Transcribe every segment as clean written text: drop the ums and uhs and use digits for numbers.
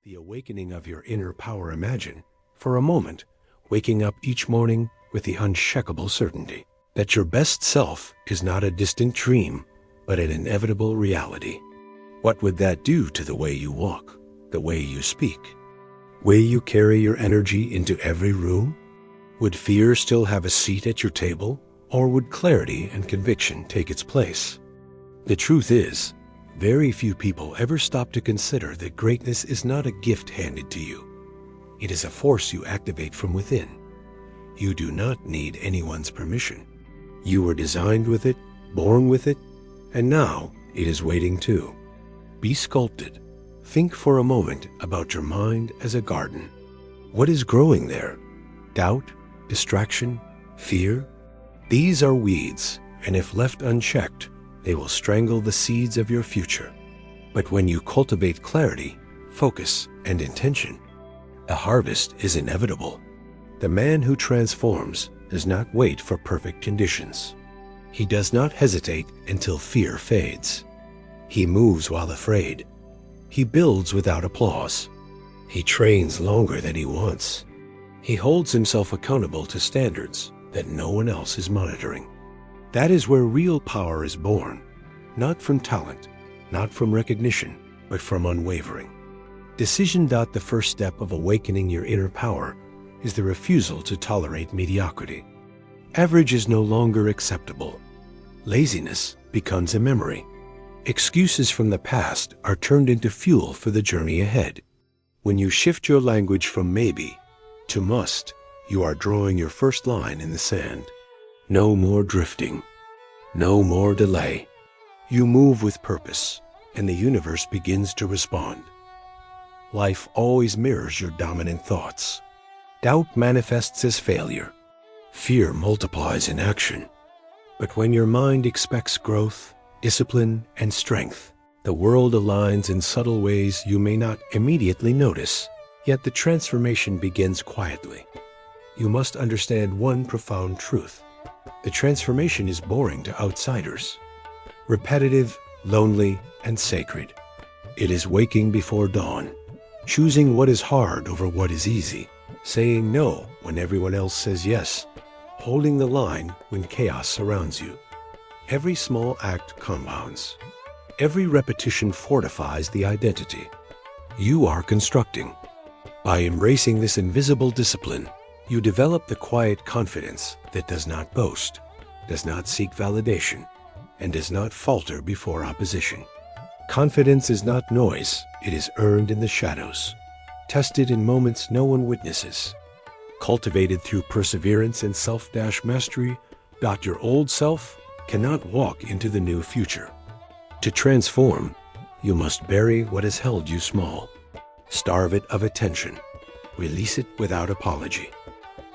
the awakening of your inner power. Imagine, for a moment, waking up each morning with the unshakable certainty that your best self is not a distant dream, but an inevitable reality. What would that do to the way you walk, the way you speak, way you carry your energy into every room? Would fear still have a seat at your table, or would clarity and conviction take its place? The truth is, very few people ever stop to consider that greatness is not a gift handed to you. It is a force you activate from within. You do not need anyone's permission. You were designed with it, born with it, and now it is waiting too. Be sculpted. Think for a moment about your mind as a garden. What is growing there? Doubt, distraction, fear? These are weeds, and if left unchecked, they will strangle the seeds of your future. But when you cultivate clarity, focus, and intention, the harvest is inevitable. The man who transforms does not wait for perfect conditions. He does not hesitate until fear fades. He moves while afraid. He builds without applause. He trains longer than he wants. He holds himself accountable to standards that no one else is monitoring. That is where real power is born, not from talent, not from recognition, but from unwavering decision. The first step of awakening your inner power is the refusal to tolerate mediocrity. Average is no longer acceptable. Laziness becomes a memory. Excuses from the past are turned into fuel for the journey ahead. When you shift your language from maybe to must, you are drawing your first line in the sand. No more drifting. No more delay. You move with purpose, and the universe begins to respond. Life always mirrors your dominant thoughts. Doubt manifests as failure. Fear multiplies in action. But when your mind expects growth, discipline, and strength, the world aligns in subtle ways you may not immediately notice, yet the transformation begins quietly. You must understand one profound truth. The transformation is boring to outsiders. Repetitive, lonely, and sacred. It is waking before dawn, choosing what is hard over what is easy, saying no when everyone else says yes, holding the line when chaos surrounds you. Every small act compounds. Every repetition fortifies the identity you are constructing. By embracing this invisible discipline, you develop the quiet confidence that does not boast, does not seek validation, and does not falter before opposition. Confidence is not noise, it is earned in the shadows, tested in moments no one witnesses, cultivated through perseverance and self-mastery. Your old self cannot walk into the new future. To transform, you must bury what has held you small, starve it of attention, release it without apology.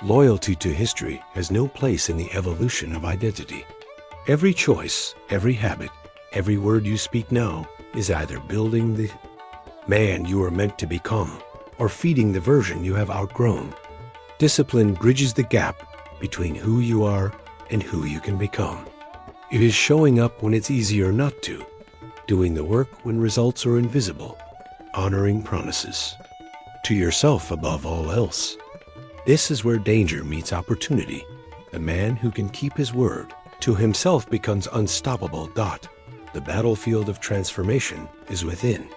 Loyalty to history has no place in the evolution of identity. Every choice, every habit, every word you speak now is either building the man you are meant to become or feeding the version you have outgrown. Discipline bridges the gap between who you are and who you can become. It is showing up when it's easier not to, doing the work when results are invisible, honoring promises to yourself above all else. This is where danger meets opportunity. The man who can keep his word to himself becomes unstoppable. The battlefield of transformation is within.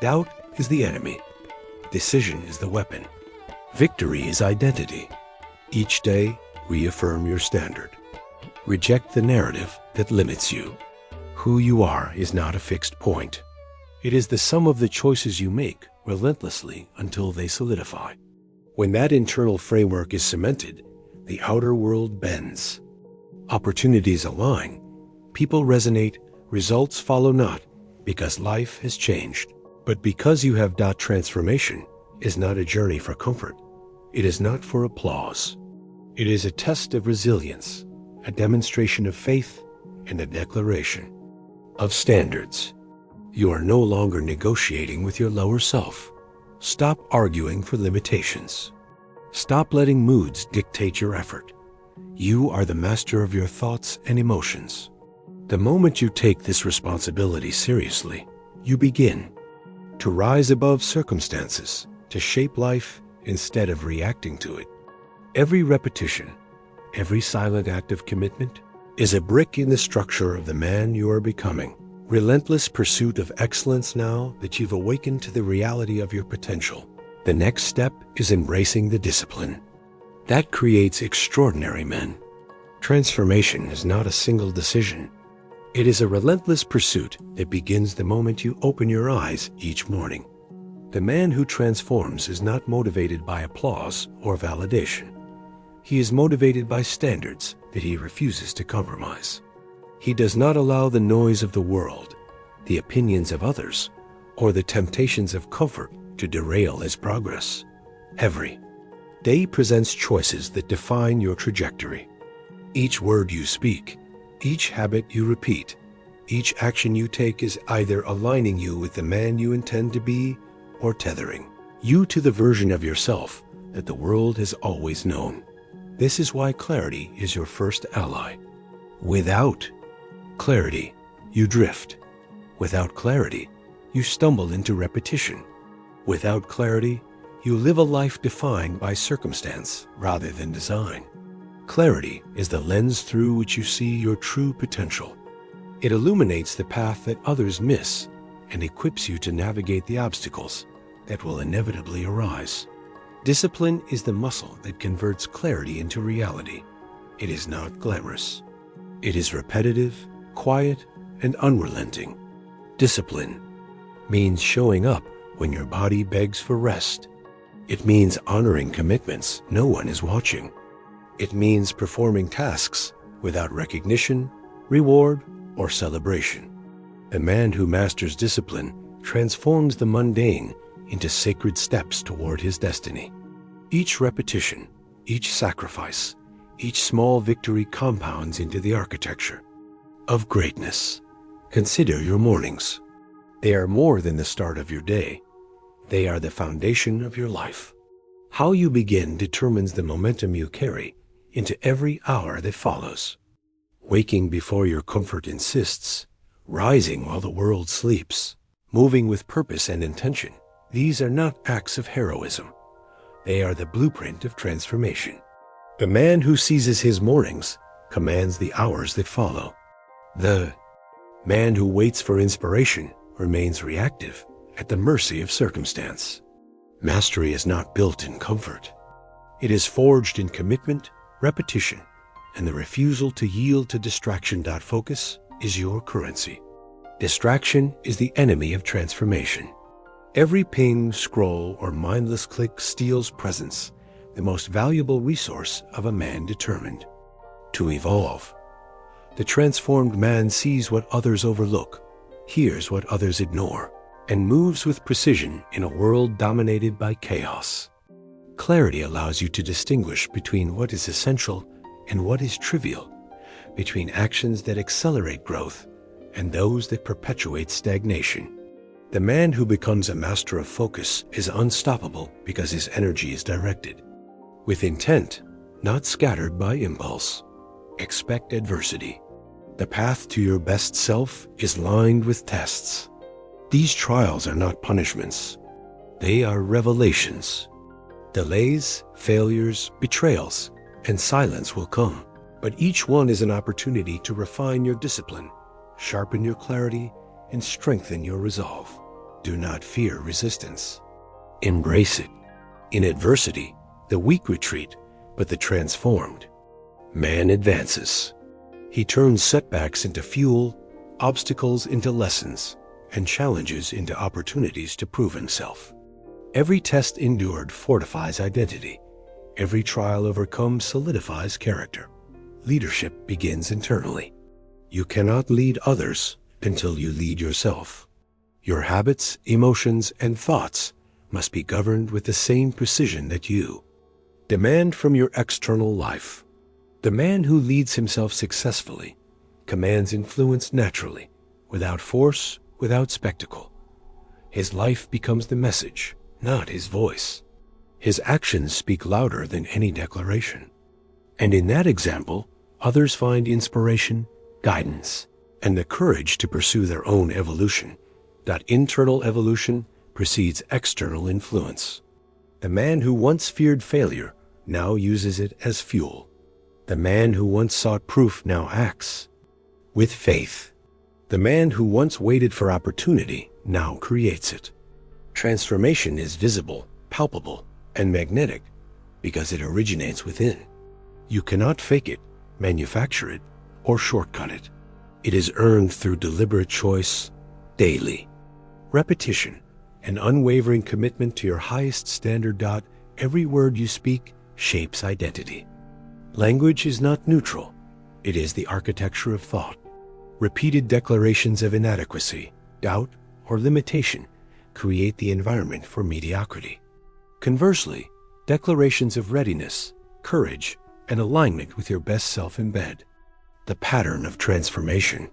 Doubt is the enemy. Decision is the weapon. Victory is identity. Each day, reaffirm your standard. Reject the narrative that limits you. Who you are is not a fixed point. It is the sum of the choices you make relentlessly until they solidify. When that internal framework is cemented, the outer world bends. Opportunities align. People resonate. Results follow, not because life has changed, but because you have. Transformation is not a journey for comfort. It is not for applause. It is a test of resilience, a demonstration of faith, and a declaration of standards. You are no longer negotiating with your lower self. Stop arguing for limitations. Stop letting moods dictate your effort. You are the master of your thoughts and emotions. The moment you take this responsibility seriously, you begin to rise above circumstances, to shape life instead of reacting to it. Every repetition, every silent act of commitment is a brick in the structure of the man you are becoming. Relentless pursuit of excellence now that you've awakened to the reality of your potential. The next step is embracing the discipline. That creates extraordinary men. Transformation is not a single decision. It is a relentless pursuit that begins the moment you open your eyes each morning. The man who transforms is not motivated by applause or validation. He is motivated by standards that he refuses to compromise. He does not allow the noise of the world, the opinions of others, or the temptations of comfort to derail his progress. Every day presents choices that define your trajectory. Each word you speak, each habit you repeat, each action you take is either aligning you with the man you intend to be or tethering you to the version of yourself that the world has always known. This is why clarity is your first ally. Without clarity, you drift. Without clarity, you stumble into repetition. Without clarity, you live a life defined by circumstance rather than design. Clarity is the lens through which you see your true potential. It illuminates the path that others miss and equips you to navigate the obstacles that will inevitably arise. Discipline is the muscle that converts clarity into reality. It is not glamorous. It is repetitive, quiet, and unrelenting. Discipline means showing up when your body begs for rest. It means honoring commitments no one is watching. It means performing tasks without recognition, reward, or celebration. The man who masters discipline transforms the mundane into sacred steps toward his destiny. Each repetition, each sacrifice, each small victory compounds into the architecture of greatness. Consider your mornings. They are more than the start of your day. They are the foundation of your life. How you begin determines the momentum you carry into every hour that follows. Waking before your comfort insists, rising while the world sleeps, moving with purpose and intention. These are not acts of heroism. They are the blueprint of transformation. The man who seizes his mornings commands the hours that follow. The man who waits for inspiration remains reactive, at the mercy of circumstance. Mastery is not built in comfort. It is forged in commitment, repetition, and the refusal to yield to distraction. Focus is your currency. Distraction is the enemy of transformation. Every ping, scroll, or mindless click steals presence, the most valuable resource of a man determined to evolve. The transformed man sees what others overlook, hears what others ignore, and moves with precision in a world dominated by chaos. Clarity allows you to distinguish between what is essential and what is trivial, between actions that accelerate growth and those that perpetuate stagnation. The man who becomes a master of focus is unstoppable because his energy is directed with intent, not scattered by impulse. Expect adversity. The path to your best self is lined with tests. These trials are not punishments. They are revelations. Delays, failures, betrayals, and silence will come, but each one is an opportunity to refine your discipline, sharpen your clarity, and strengthen your resolve. Do not fear resistance. Embrace it. In adversity, the weak retreat, but the transformed man advances. He turns setbacks into fuel, obstacles into lessons, and challenges into opportunities to prove himself. Every test endured fortifies identity. Every trial overcome solidifies character. Leadership begins internally. You cannot lead others until you lead yourself. Your habits, emotions, and thoughts must be governed with the same precision that you demand from your external life. The man who leads himself successfully commands influence naturally, without force, without spectacle. His life becomes the message, not his voice. His actions speak louder than any declaration. And in that example, others find inspiration, guidance, and the courage to pursue their own evolution. That internal evolution precedes external influence. The man who once feared failure now uses it as fuel. The man who once sought proof now acts with faith. The man who once waited for opportunity now creates it. Transformation is visible, palpable, and magnetic because it originates within. You cannot fake it, manufacture it, or shortcut it. It is earned through deliberate choice, daily. Repetition, an unwavering commitment to your highest standard. Every word you speak shapes identity. Language is not neutral. It is the architecture of thought. Repeated declarations of inadequacy, doubt, or limitation create the environment for mediocrity. Conversely, declarations of readiness, courage, and alignment with your best self embed the pattern of transformation.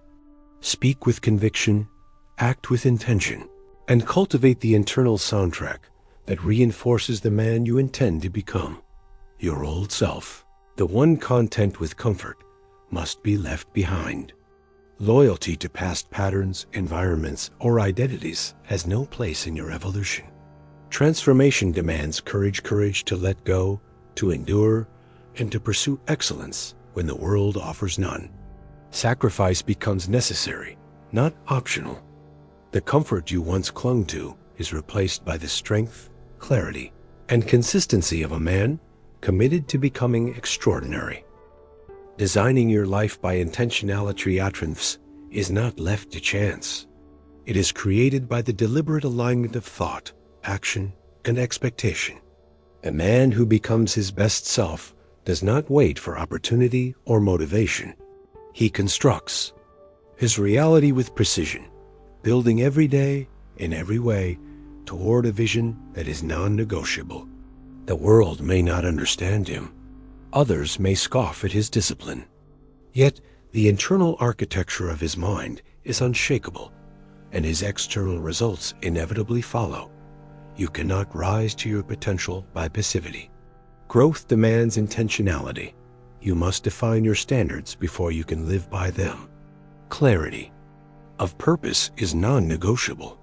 Speak with conviction, act with intention, and cultivate the internal soundtrack that reinforces the man you intend to become. Your old self, the one content with comfort, must be left behind. Loyalty to past patterns, environments, or identities has no place in your evolution. Transformation demands courage to let go, to endure, and to pursue excellence when the world offers none. Sacrifice becomes necessary, not optional. The comfort you once clung to is replaced by the strength, clarity, and consistency of a man committed to becoming extraordinary. Designing your life by intentionality is not left to chance. It is created by the deliberate alignment of thought, action, and expectation. A man who becomes his best self does not wait for opportunity or motivation. He constructs his reality with precision, building every day, in every way, toward a vision that is non-negotiable. The world may not understand him. Others may scoff at his discipline. Yet, the internal architecture of his mind is unshakable, and his external results inevitably follow. You cannot rise to your potential by passivity. Growth demands intentionality. You must define your standards before you can live by them. Clarity of purpose is non-negotiable.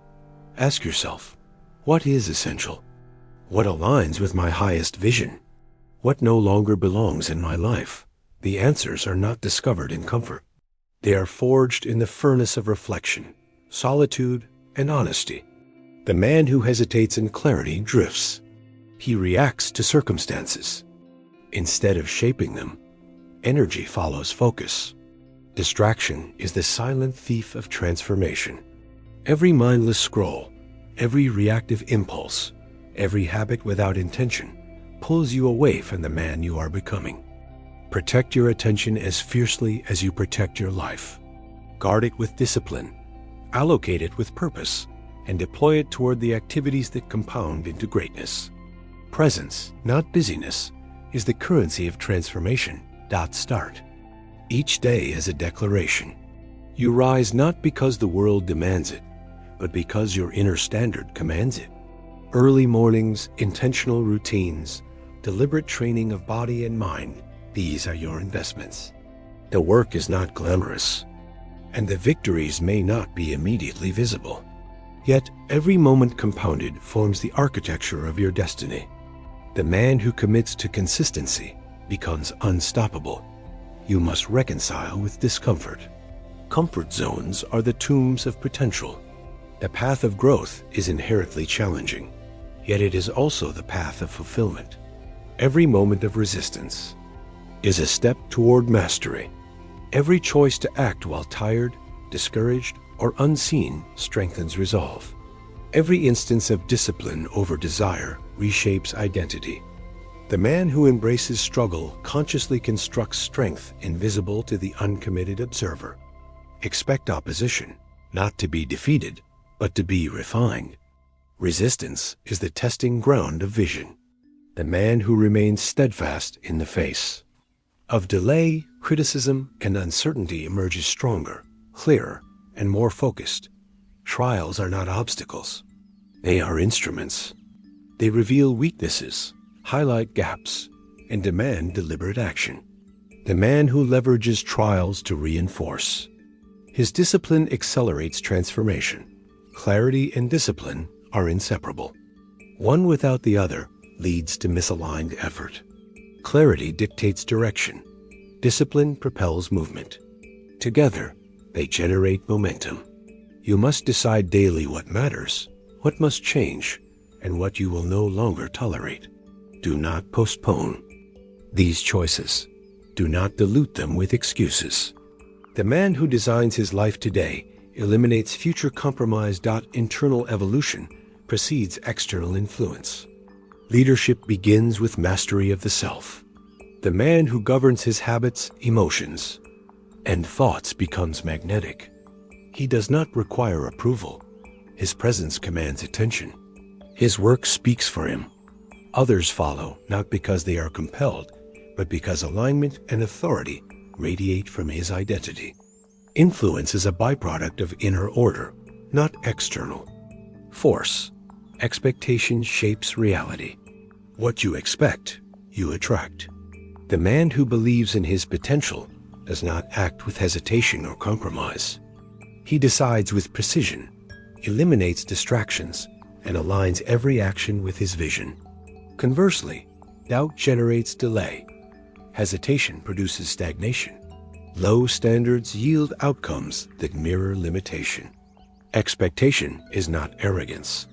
Ask yourself, what is essential? What aligns with my highest vision? What no longer belongs in my life? The answers are not discovered in comfort. They are forged in the furnace of reflection, solitude, and honesty. The man who hesitates in clarity drifts. He reacts to circumstances. Instead of shaping them, energy follows focus. Distraction is the silent thief of transformation. Every mindless scroll, every reactive impulse, every habit without intention pulls you away from the man you are becoming. Protect your attention as fiercely as you protect your life. Guard it with discipline, allocate it with purpose, and deploy it toward the activities that compound into greatness. Presence, not busyness, is the currency of transformation. Start. Each day is a declaration. You rise not because the world demands it, but because your inner standard commands it. Early mornings, intentional routines, deliberate training of body and mind, these are your investments. The work is not glamorous, and the victories may not be immediately visible. Yet every moment compounded forms the architecture of your destiny. The man who commits to consistency becomes unstoppable. You must reconcile with discomfort. Comfort zones are the tombs of potential. The path of growth is inherently challenging, yet it is also the path of fulfillment. Every moment of resistance is a step toward mastery. Every choice to act while tired, discouraged, or unseen strengthens resolve. Every instance of discipline over desire reshapes identity. The man who embraces struggle consciously constructs strength invisible to the uncommitted observer. Expect opposition, not to be defeated, but to be refined. Resistance is the testing ground of vision. The man who remains steadfast in the face of delay, criticism, and uncertainty emerges stronger, clearer, and more focused. Trials are not obstacles. They are instruments. They reveal weaknesses, highlight gaps, and demand deliberate action. The man who leverages trials to reinforce. His discipline accelerates transformation. Clarity and discipline are inseparable. One without the other leads to misaligned effort. Clarity dictates direction. Discipline propels movement. Together, they generate momentum. You must decide daily what matters, what must change, and what you will no longer tolerate. Do not postpone these choices. Do not dilute them with excuses. The man who designs his life today eliminates future compromise. Internal evolution precedes external influence. Leadership begins with mastery of the self. The man who governs his habits, emotions, and thoughts becomes magnetic. He does not require approval. His presence commands attention. His work speaks for him. Others follow not because they are compelled, but because alignment and authority radiate from his identity. Influence is a byproduct of inner order, not external force. Expectation shapes reality. What you expect, you attract. The man who believes in his potential does not act with hesitation or compromise. He decides with precision, eliminates distractions, and aligns every action with his vision. Conversely, doubt generates delay. Hesitation produces stagnation. Low standards yield outcomes that mirror limitation. Expectation is not arrogance.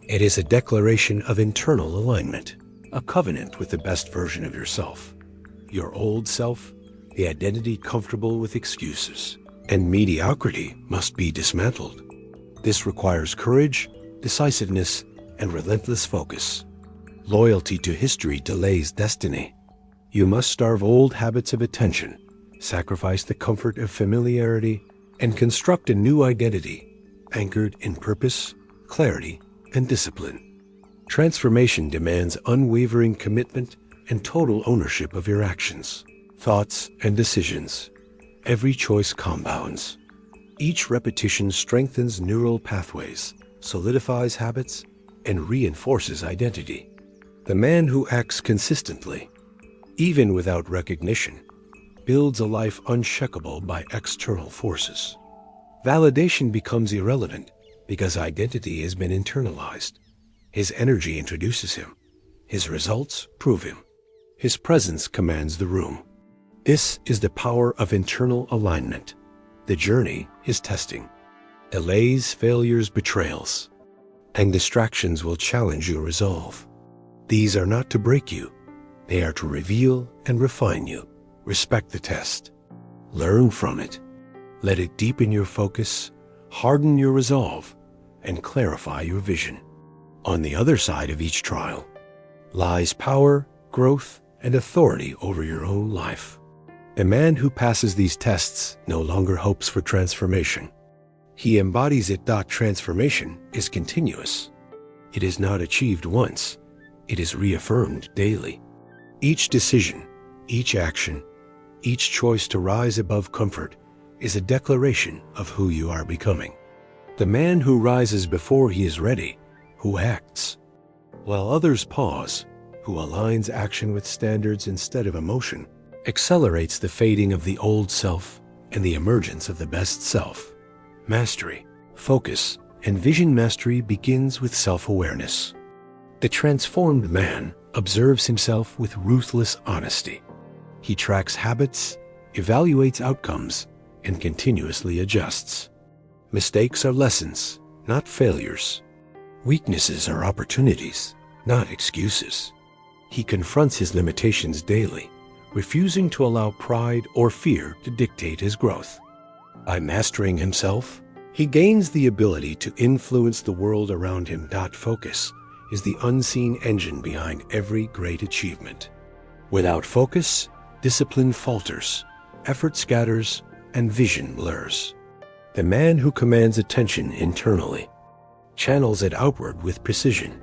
It is a declaration of internal alignment, a covenant with the best version of yourself. Your old self, the identity comfortable with excuses, and mediocrity must be dismantled. This requires courage, decisiveness, and relentless focus. Loyalty to history delays destiny. You must starve old habits of attention, sacrifice the comfort of familiarity, and construct a new identity anchored in purpose, clarity, and discipline. Transformation demands unwavering commitment and total ownership of your actions, thoughts, and decisions. Every choice compounds. Each repetition strengthens neural pathways, solidifies habits, and reinforces identity. The man who acts consistently, even without recognition, builds a life unshakable by external forces. Validation becomes irrelevant because identity has been internalized. His energy introduces him. His results prove him. His presence commands the room. This is the power of internal alignment. The journey is testing. Delays, failures, betrayals, and distractions will challenge your resolve. These are not to break you. They are to reveal and refine you. Respect the test. Learn from it. Let it deepen your focus, harden your resolve, and clarify your vision. On the other side of each trial lies power, growth, and authority over your own life. A man who passes these tests no longer hopes for transformation. He embodies it. Transformation is continuous. It is not achieved once. It is reaffirmed daily. Each decision, each action, each choice to rise above comfort is a declaration of who you are becoming. The man who rises before he is ready, who acts while others pause, who aligns action with standards instead of emotion, accelerates the fading of the old self and the emergence of the best self. Mastery, focus, and vision mastery begins with self-awareness. The transformed man observes himself with ruthless honesty. He tracks habits, evaluates outcomes, and continuously adjusts. Mistakes are lessons, not failures. Weaknesses are opportunities, not excuses. He confronts his limitations daily, refusing to allow pride or fear to dictate his growth. By mastering himself, he gains the ability to influence the world around him. Focus is the unseen engine behind every great achievement. Without focus, discipline falters, effort scatters, and vision blurs. The man who commands attention internally channels it outward with precision.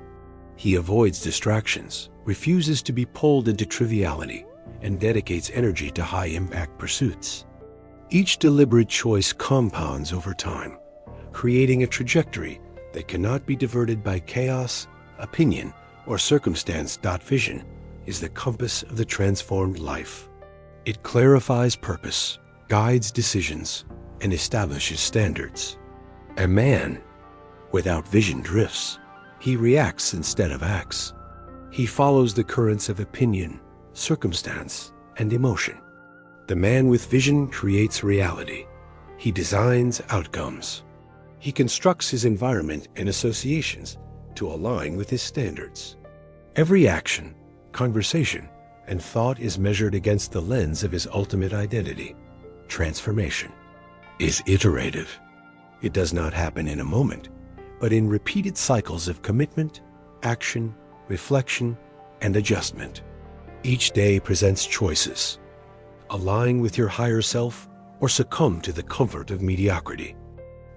He avoids distractions, refuses to be pulled into triviality, and dedicates energy to high-impact pursuits. Each deliberate choice compounds over time, creating a trajectory that cannot be diverted by chaos, opinion, or circumstance. Vision is the compass of the transformed life. It clarifies purpose, guides decisions, and establishes standards. A man without vision drifts, He reacts instead of acts. He follows the currents of opinion, circumstance, and emotion. The man with vision creates reality. He designs outcomes. He constructs his environment and associations to align with his standards. Every action, conversation, and thought is measured against the lens of his ultimate identity. Transformation is iterative. It does not happen in a moment, but in repeated cycles of commitment, action, reflection, and adjustment. Each day presents choices. Align with your higher self or succumb to the comfort of mediocrity.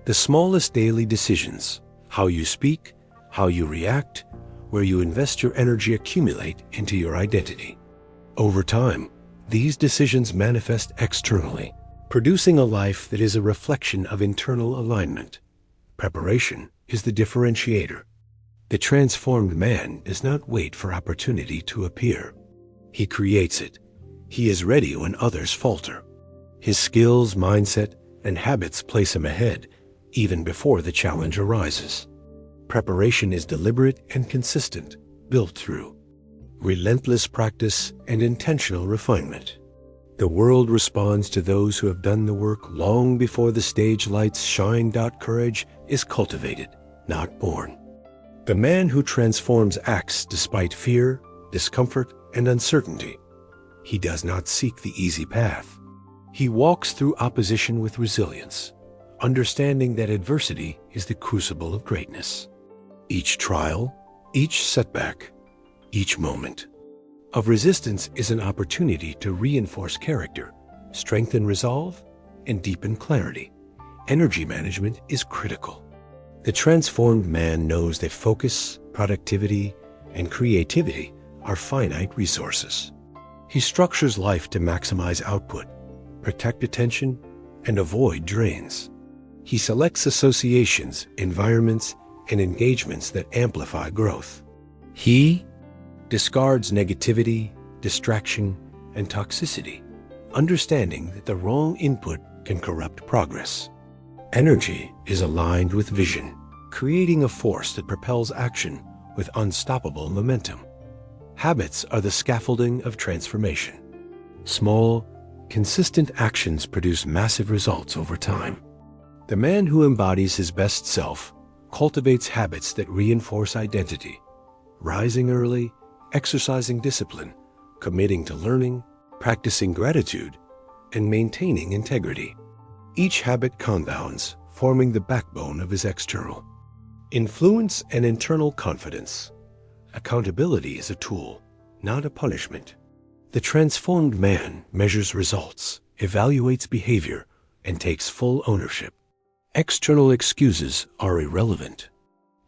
The smallest daily decisions, how you speak, how you react, where you invest your energy accumulate into your identity. Over time, these decisions manifest externally, producing a life that is a reflection of internal alignment. Preparation is the differentiator. The transformed man does not wait for opportunity to appear. He creates it. He is ready when others falter. His skills, mindset, and habits place him ahead, even before the challenge arises. Preparation is deliberate and consistent, built through relentless practice and intentional refinement. The world responds to those who have done the work long before the stage lights shine. Courage is cultivated, not born. The man who transforms acts despite fear, discomfort, and uncertainty. He does not seek the easy path. He walks through opposition with resilience, understanding that adversity is the crucible of greatness. Each trial, each setback, each moment of resistance is an opportunity to reinforce character, strengthen resolve, and deepen clarity. Energy management is critical. The transformed man knows that focus, productivity, and creativity are finite resources. He structures life to maximize output, protect attention, and avoid drains. He selects associations, environments, and engagements that amplify growth. He discards negativity, distraction, and toxicity, understanding that the wrong input can corrupt progress. Energy is aligned with vision, creating a force that propels action with unstoppable momentum. Habits are the scaffolding of transformation. Small, consistent actions produce massive results over time. The man who embodies his best self cultivates habits that reinforce identity, rising early, exercising discipline, committing to learning, practicing gratitude, and maintaining integrity. Each habit compounds, forming the backbone of his external influence and internal confidence. Accountability is a tool, not a punishment. The transformed man measures results, evaluates behavior, and takes full ownership. External excuses are irrelevant.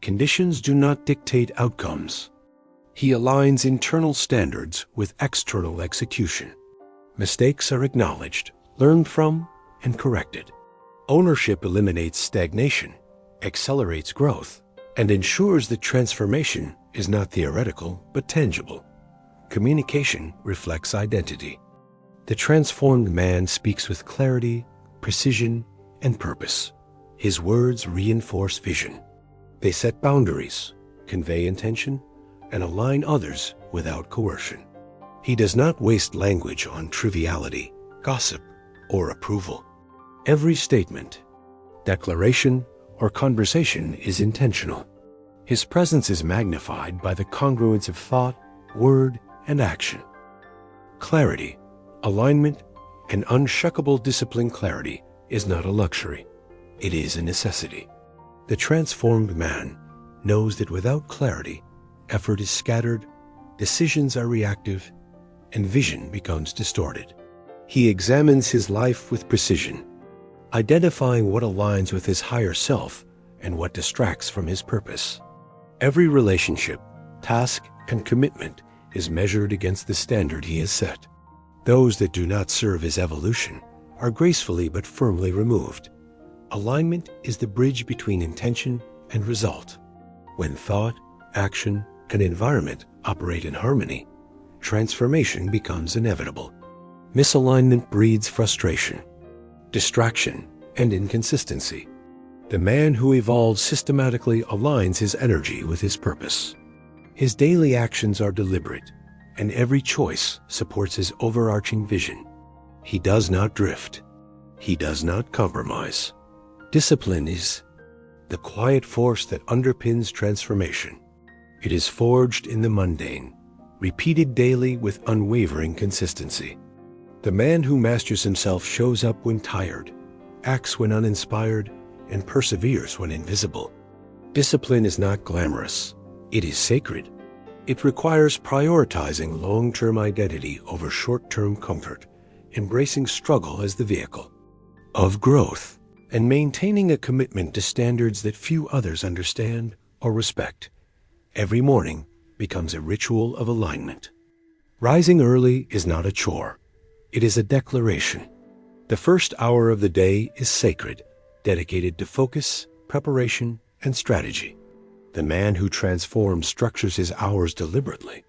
Conditions do not dictate outcomes. He aligns internal standards with external execution. Mistakes are acknowledged, learned from, and corrected. Ownership eliminates stagnation, accelerates growth, and ensures that transformation is not theoretical but tangible. Communication reflects identity. The transformed man speaks with clarity, precision, and purpose. His words reinforce vision. They set boundaries, convey intention, and align others without coercion. He does not waste language on triviality, gossip, or approval. Every statement, declaration, or conversation is intentional. His presence is magnified by the congruence of thought, word, and action. Clarity, alignment, and unshakable discipline. Clarity is not a luxury. It is a necessity. The transformed man knows that without clarity, effort is scattered, decisions are reactive, and vision becomes distorted. He examines his life with precision, identifying what aligns with his higher self and what distracts from his purpose. Every relationship, task, and commitment is measured against the standard he has set. Those that do not serve his evolution are gracefully but firmly removed. Alignment is the bridge between intention and result. When thought, action, and environment operate in harmony, transformation becomes inevitable. Misalignment breeds frustration, distraction, and inconsistency. The man who evolves systematically aligns his energy with his purpose. His daily actions are deliberate, and every choice supports his overarching vision. He does not drift. He does not compromise. Discipline is the quiet force that underpins transformation. It is forged in the mundane, repeated daily with unwavering consistency. The man who masters himself shows up when tired, acts when uninspired, and perseveres when invisible. Discipline is not glamorous. It is sacred. It requires prioritizing long-term identity over short-term comfort, embracing struggle as the vehicle of growth, and maintaining a commitment to standards that few others understand or respect. Every morning becomes a ritual of alignment. Rising early is not a chore. It is a declaration. The first hour of the day is sacred, dedicated to focus, preparation, and strategy. The man who transforms structures his hours deliberately,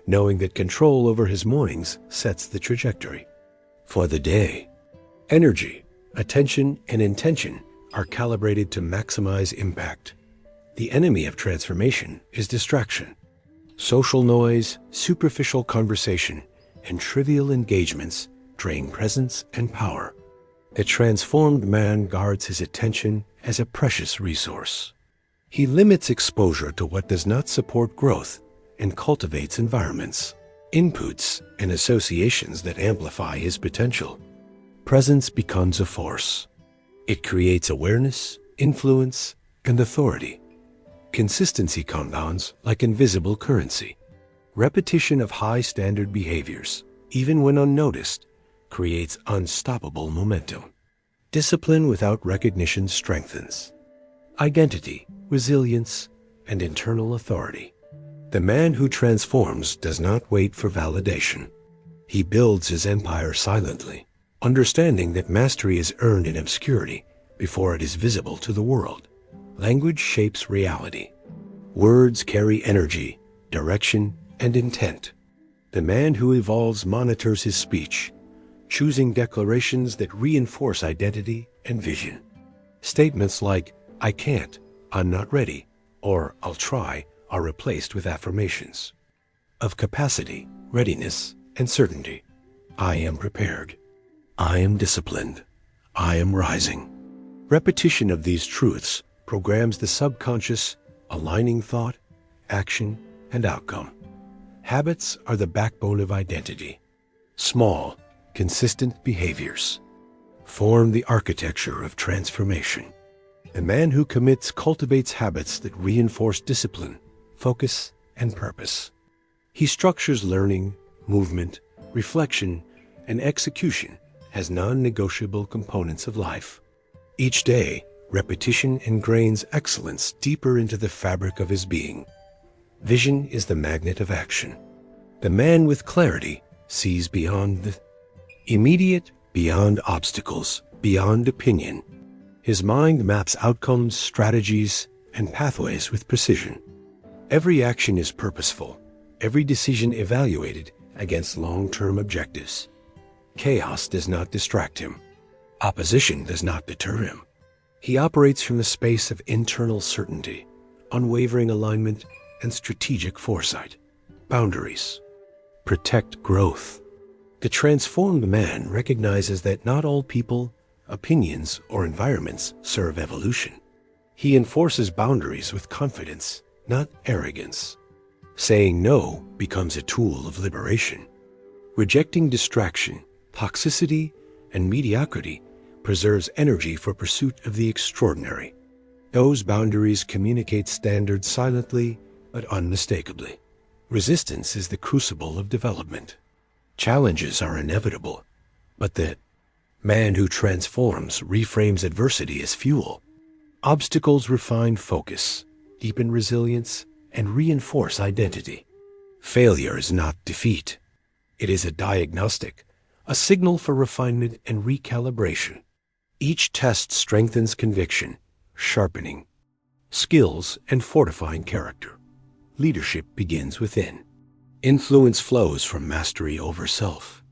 knowing that control over his mornings sets the trajectory for the day. Energy, attention, and intention are calibrated to maximize impact. The enemy of transformation is distraction. Social noise, superficial conversation, and trivial engagements drain presence and power. A transformed man guards his attention as a precious resource. He limits exposure to what does not support growth and cultivates environments, inputs, and associations that amplify his potential. Presence becomes a force. It creates awareness, influence, and authority. Consistency compounds like invisible currency. Repetition of high-standard behaviors, even when unnoticed, creates unstoppable momentum. Discipline without recognition strengthens identity, resilience, and internal authority. The man who transforms does not wait for validation. He builds his empire silently, understanding that mastery is earned in obscurity before it is visible to the world. Language shapes reality. Words carry energy, direction, and intent. The man who evolves monitors his speech, choosing declarations that reinforce identity and vision. Statements like, "I can't," "I'm not ready," or "I'll try," are replaced with affirmations of capacity, readiness, and certainty. I am prepared. I am disciplined. I am rising. Repetition of these truths programs the subconscious, aligning thought, action, and outcome. Habits are the backbone of identity. Small, consistent behaviors form the architecture of transformation. The man who commits cultivates habits that reinforce discipline, focus, and purpose. He structures learning, movement, reflection, and execution as non-negotiable components of life. Each day, repetition ingrains excellence deeper into the fabric of his being. Vision is the magnet of action. The man with clarity sees beyond the immediate, beyond obstacles, beyond opinion. His mind maps outcomes, strategies, and pathways with precision. Every action is purposeful, every decision evaluated against long-term objectives. Chaos does not distract him. Opposition does not deter him. He operates from the space of internal certainty, unwavering alignment, and strategic foresight. Boundaries protect growth. The transformed man recognizes that not all people, opinions, or environments serve evolution. He enforces boundaries with confidence, not arrogance. Saying no becomes a tool of liberation. Rejecting distraction, toxicity, and mediocrity preserves energy for pursuit of the extraordinary. Those boundaries communicate standards silently but unmistakably. Resistance is the crucible of development. Challenges are inevitable, but the man who transforms reframes adversity as fuel. Obstacles refine focus, deepen resilience, and reinforce identity. Failure is not defeat. It is a diagnostic, a signal for refinement and recalibration. Each test strengthens conviction, sharpening skills, and fortifying character. Leadership begins within. Influence flows from mastery over self.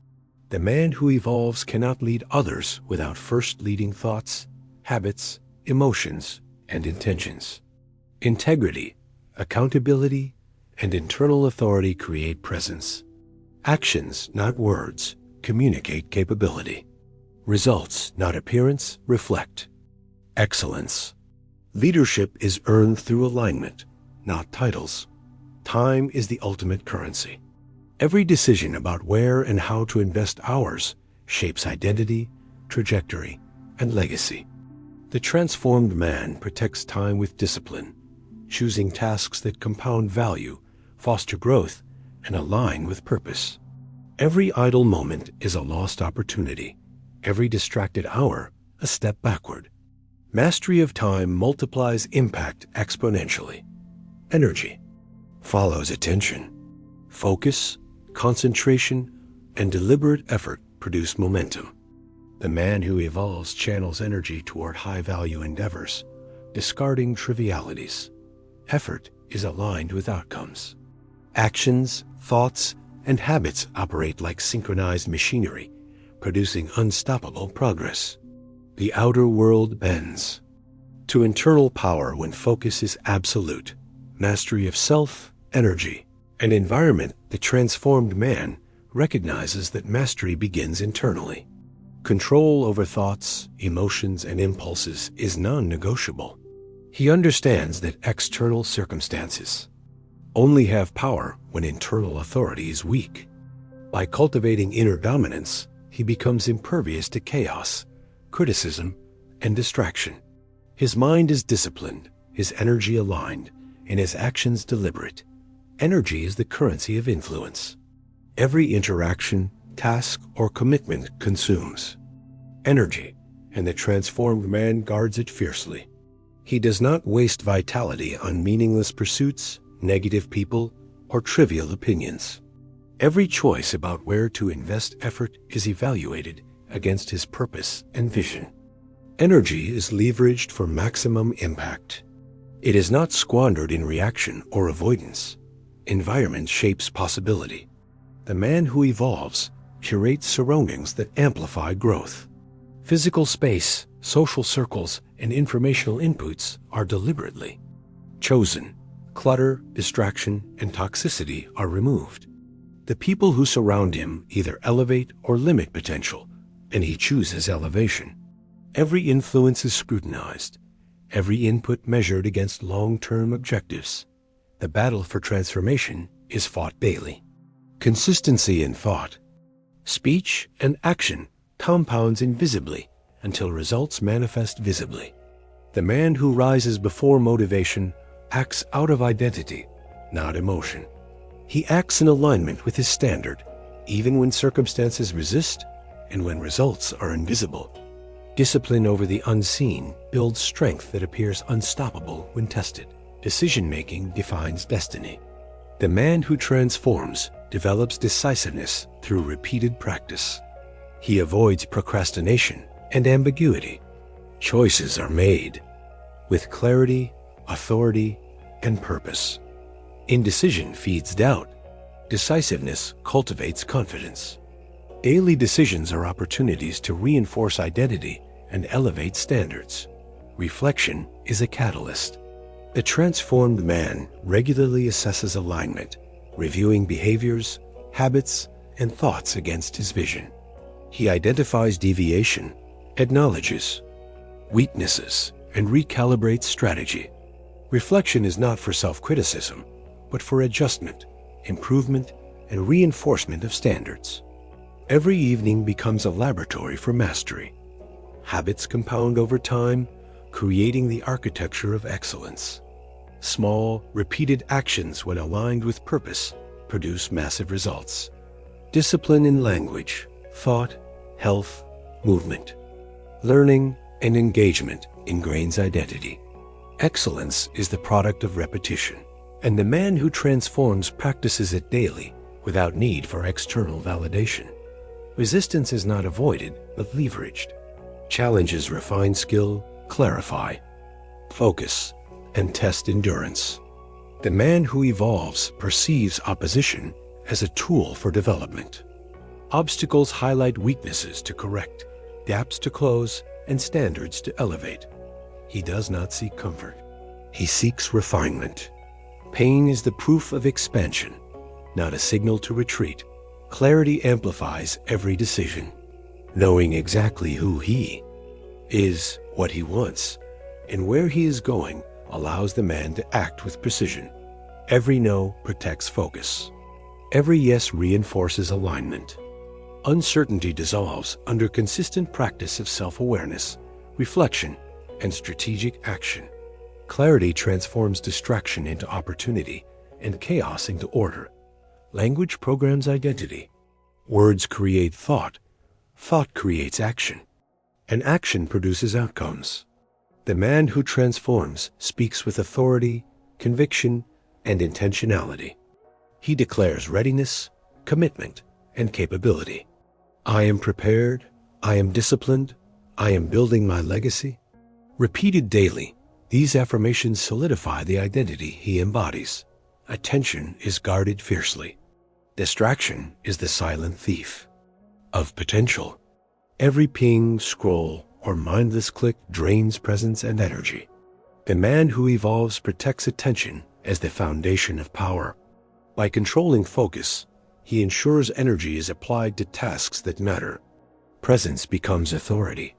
The man who evolves cannot lead others without first leading thoughts, habits, emotions, and intentions. Integrity, accountability, and internal authority create presence. Actions, not words, communicate capability. Results, not appearance, reflect excellence. Leadership is earned through alignment, not titles. Time is the ultimate currency. Every decision about where and how to invest hours shapes identity, trajectory, and legacy. The transformed man protects time with discipline, choosing tasks that compound value, foster growth, and align with purpose. Every idle moment is a lost opportunity. Every distracted hour, a step backward. Mastery of time multiplies impact exponentially. Energy follows attention. Focus, concentration, and deliberate effort produce momentum. The man who evolves channels energy toward high-value endeavors, discarding trivialities. Effort is aligned with outcomes. Actions, thoughts, and habits operate like synchronized machinery, producing unstoppable progress. The outer world bends to internal power when focus is absolute. Mastery of self, energy, and environment. The transformed man recognizes that mastery begins internally. Control over thoughts, emotions, and impulses is non-negotiable. He understands that external circumstances only have power when internal authority is weak. By cultivating inner dominance, he becomes impervious to chaos, criticism, and distraction. His mind is disciplined, his energy aligned, and his actions deliberate. Energy is the currency of influence. Every interaction, task, or commitment consumes energy, and the transformed man guards it fiercely. He does not waste vitality on meaningless pursuits, negative people, or trivial opinions. Every choice about where to invest effort is evaluated against his purpose and vision. Energy is leveraged for maximum impact. It is not squandered in reaction or avoidance. Environment shapes possibility. The man who evolves curates surroundings that amplify growth. Physical space, social circles, and informational inputs are deliberately chosen. Clutter, distraction, and toxicity are removed. The people who surround him either elevate or limit potential, and he chooses elevation. Every influence is scrutinized, every input measured against long-term objectives. The battle for transformation is fought daily. Consistency in thought, speech, and action compounds invisibly until results manifest visibly. The man who rises before motivation acts out of identity, not emotion. He acts in alignment with his standard, even when circumstances resist and when results are invisible. Discipline over the unseen builds strength that appears unstoppable when tested. Decision-making defines destiny. The man who transforms develops decisiveness through repeated practice. He avoids procrastination and ambiguity. Choices are made with clarity, authority, and purpose. Indecision feeds doubt. Decisiveness cultivates confidence. Daily decisions are opportunities to reinforce identity and elevate standards. Reflection is a catalyst. The transformed man regularly assesses alignment, reviewing behaviors, habits, and thoughts against his vision. He identifies deviation, acknowledges weaknesses, and recalibrates strategy. Reflection is not for self-criticism, but for adjustment, improvement, and reinforcement of standards. Every evening becomes a laboratory for mastery. Habits compound over time, creating the architecture of excellence. Small, repeated actions, when aligned with purpose, produce massive results. Discipline in language, thought, health, movement, learning, and engagement ingrains identity. Excellence is the product of repetition, and the man who transforms practices it daily without need for external validation. Resistance is not avoided, but leveraged. Challenges refine skill, clarify, focus, and test endurance. The man who evolves perceives opposition as a tool for development. Obstacles highlight weaknesses to correct, gaps to close, and standards to elevate. he does not seek comfort. He seeks refinement. Pain is the proof of expansion, not a signal to retreat. Clarity amplifies every decision. Knowing exactly who he is, what he wants, and where he is going allows the man to act with precision. Every no protects focus. Every yes reinforces alignment. Uncertainty dissolves under consistent practice of self-awareness, reflection, and strategic action. Clarity transforms distraction into opportunity and chaos into order. Language programs identity. Words create thought. Thought creates action. And action produces outcomes. The man who transforms speaks with authority, conviction, and intentionality. He declares readiness, commitment, and capability. I am prepared. I am disciplined. I am building my legacy. Repeated daily, these affirmations solidify the identity he embodies. Attention is guarded fiercely. Distraction is the silent thief of potential. Every ping, scroll, or mindless click drains presence and energy. The man who evolves protects attention as the foundation of power. By controlling focus, he ensures energy is applied to tasks that matter. Presence becomes authority,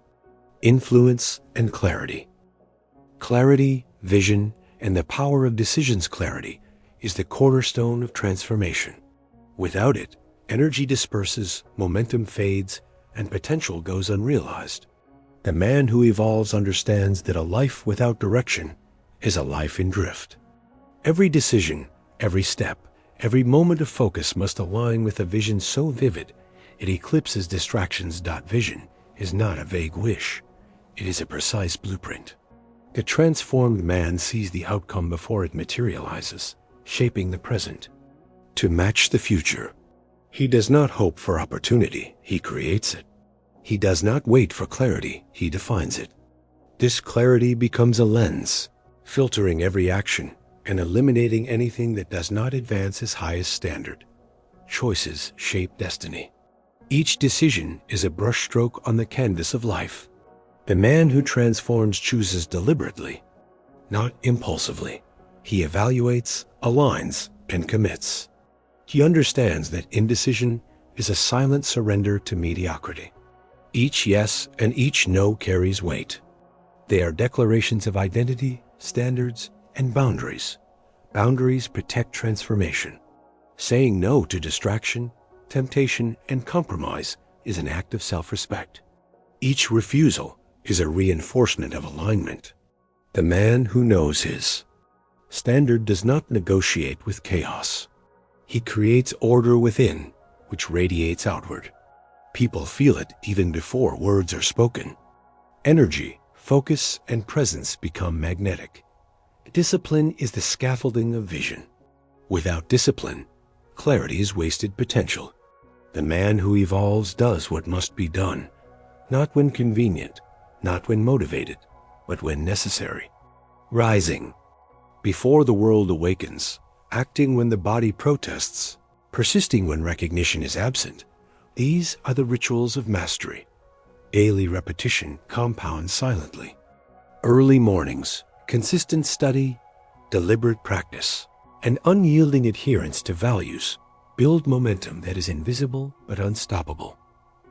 influence, and clarity. Clarity, vision, and the power of decisions clarity is the cornerstone of transformation. Without it, energy disperses, momentum fades, and potential goes unrealized. The man who evolves understands that a life without direction is a life in drift. Every decision, every step, every moment of focus must align with a vision so vivid it eclipses distractions. Vision is not a vague wish. It is a precise blueprint. The transformed man sees the outcome before it materializes, shaping the present. To match the future, he does not hope for opportunity, he creates it. He does not wait for clarity, he defines it. This clarity becomes a lens, filtering every action and eliminating anything that does not advance his highest standard. Choices shape destiny. Each decision is a brushstroke on the canvas of life. The man who transforms chooses deliberately, not impulsively. He evaluates, aligns, and commits. He understands that indecision is a silent surrender to mediocrity. Each yes and each no carries weight. They are declarations of identity, standards, and boundaries. Boundaries protect transformation. Saying no to distraction, temptation, and compromise is an act of self-respect. Each refusal is a reinforcement of alignment. The man who knows his standard does not negotiate with chaos. He creates order within, which radiates outward. People feel it even before words are spoken. Energy, focus, and presence become magnetic. Discipline is the scaffolding of vision. Without discipline, clarity is wasted potential. The man who evolves does what must be done, not when convenient, not when motivated, but when necessary. Rising. Before the world awakens, acting when the body protests, persisting when recognition is absent. These are the rituals of mastery. Daily repetition compounds silently. Early mornings, consistent study, deliberate practice, and unyielding adherence to values build momentum that is invisible but unstoppable.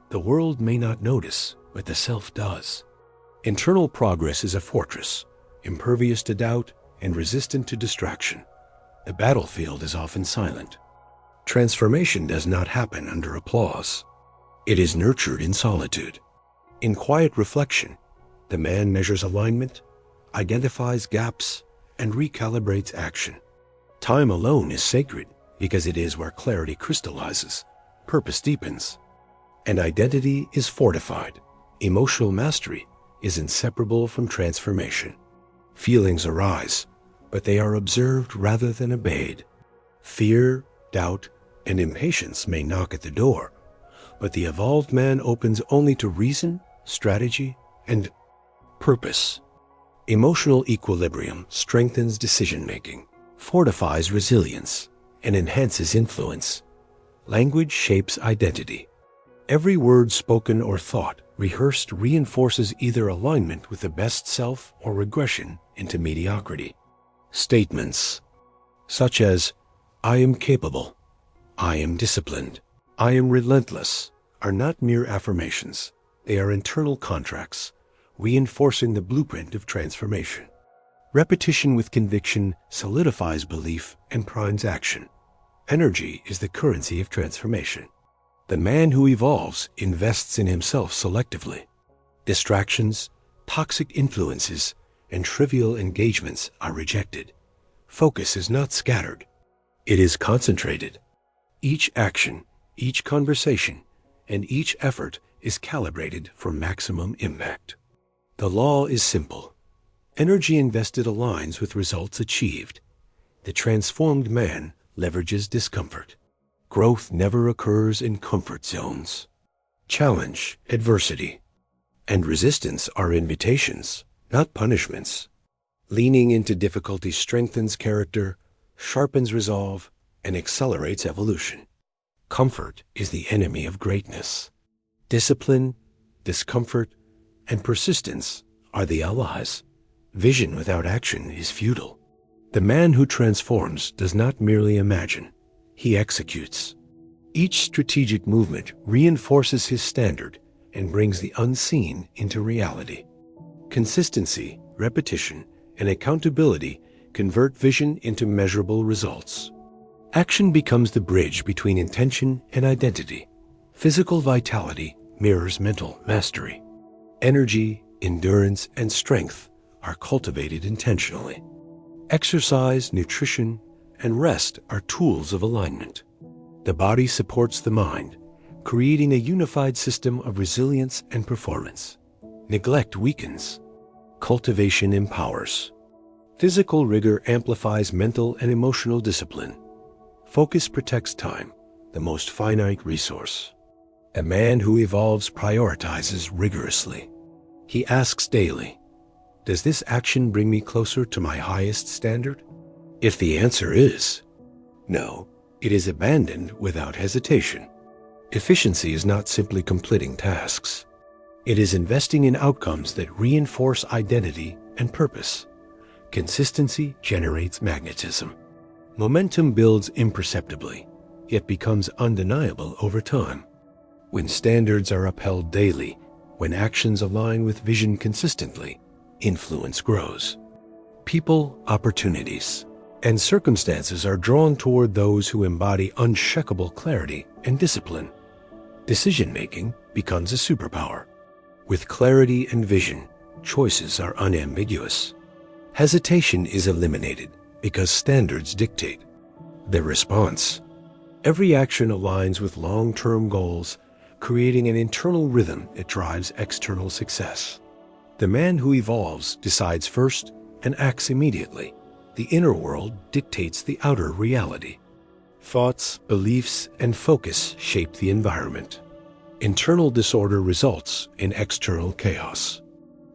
The world may not notice, but the self does. Internal progress is a fortress, impervious to doubt and resistant to distraction. The battlefield is often silent. Transformation does not happen under applause. It is nurtured in solitude. In quiet reflection, the man measures alignment, identifies gaps, and recalibrates action. Time alone is sacred because it is where clarity crystallizes, purpose deepens, and identity is fortified. Emotional mastery is inseparable from transformation. Feelings arise, but they are observed rather than obeyed. Fear, doubt, and impatience may knock at the door, but the evolved man opens only to reason, strategy, and purpose. Emotional equilibrium strengthens decision-making, fortifies resilience, and enhances influence. Language shapes identity. Every word spoken or thought rehearsed reinforces either alignment with the best self or regression into mediocrity. Statements such as, "I am capable," "I am disciplined," "I am relentless," are not mere affirmations. They are internal contracts, reinforcing the blueprint of transformation. Repetition with conviction solidifies belief and primes action. Energy is the currency of transformation. The man who evolves invests in himself selectively. Distractions, toxic influences, and trivial engagements are rejected. Focus is not scattered. It is concentrated. Each action, each conversation, and each effort is calibrated for maximum impact. The law is simple. Energy invested aligns with results achieved. The transformed man leverages discomfort. Growth never occurs in comfort zones. Challenge, adversity, and resistance are invitations, not punishments. Leaning into difficulty strengthens character, sharpens resolve, and accelerates evolution. Comfort is the enemy of greatness. Discipline, discomfort, and persistence are the allies. Vision without action is futile. The man who transforms does not merely imagine, he executes. Each strategic movement reinforces his standard and brings the unseen into reality. Consistency, repetition, and accountability convert vision into measurable results. Action becomes the bridge between intention and identity. Physical vitality mirrors mental mastery. Energy, endurance, and strength are cultivated intentionally. Exercise, nutrition, and rest are tools of alignment. The body supports the mind, creating a unified system of resilience and performance. Neglect weakens. Cultivation empowers. Physical rigor amplifies mental and emotional discipline. Focus protects time, the most finite resource. A man who evolves prioritizes rigorously. He asks daily, "Does this action bring me closer to my highest standard?" If the answer is no, it is abandoned without hesitation. Efficiency is not simply completing tasks. It is investing in outcomes that reinforce identity and purpose. Consistency generates magnetism. Momentum builds imperceptibly, yet becomes undeniable over time. When standards are upheld daily, when actions align with vision consistently, influence grows. People, opportunities, and circumstances are drawn toward those who embody unshakable clarity and discipline. Decision-making becomes a superpower. With clarity and vision, choices are unambiguous. Hesitation is eliminated because standards dictate. The response: every action aligns with long-term goals, creating an internal rhythm that drives external success. The man who evolves decides first and acts immediately. The inner world dictates the outer reality. Thoughts, beliefs, and focus shape the environment. Internal disorder results in external chaos.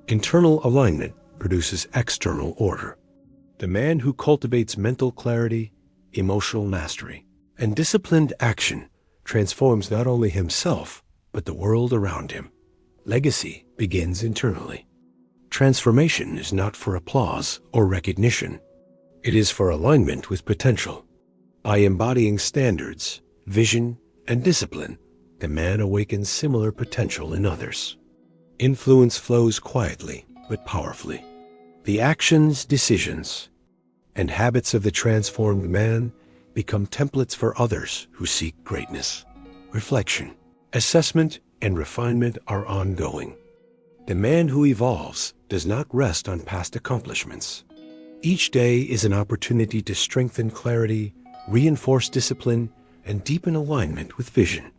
Internal alignment produces external order. The man who cultivates mental clarity, emotional mastery, and disciplined action transforms not only himself, but the world around him. Legacy begins internally. Transformation is not for applause or recognition. It is for alignment with potential. By embodying standards, vision, and discipline, the man awakens similar potential in others. Influence flows quietly but powerfully. The actions, decisions, and habits of the transformed man become templates for others who seek greatness. Reflection, assessment, and refinement are ongoing. The man who evolves does not rest on past accomplishments. Each day is an opportunity to strengthen clarity, reinforce discipline, and deepen alignment with vision.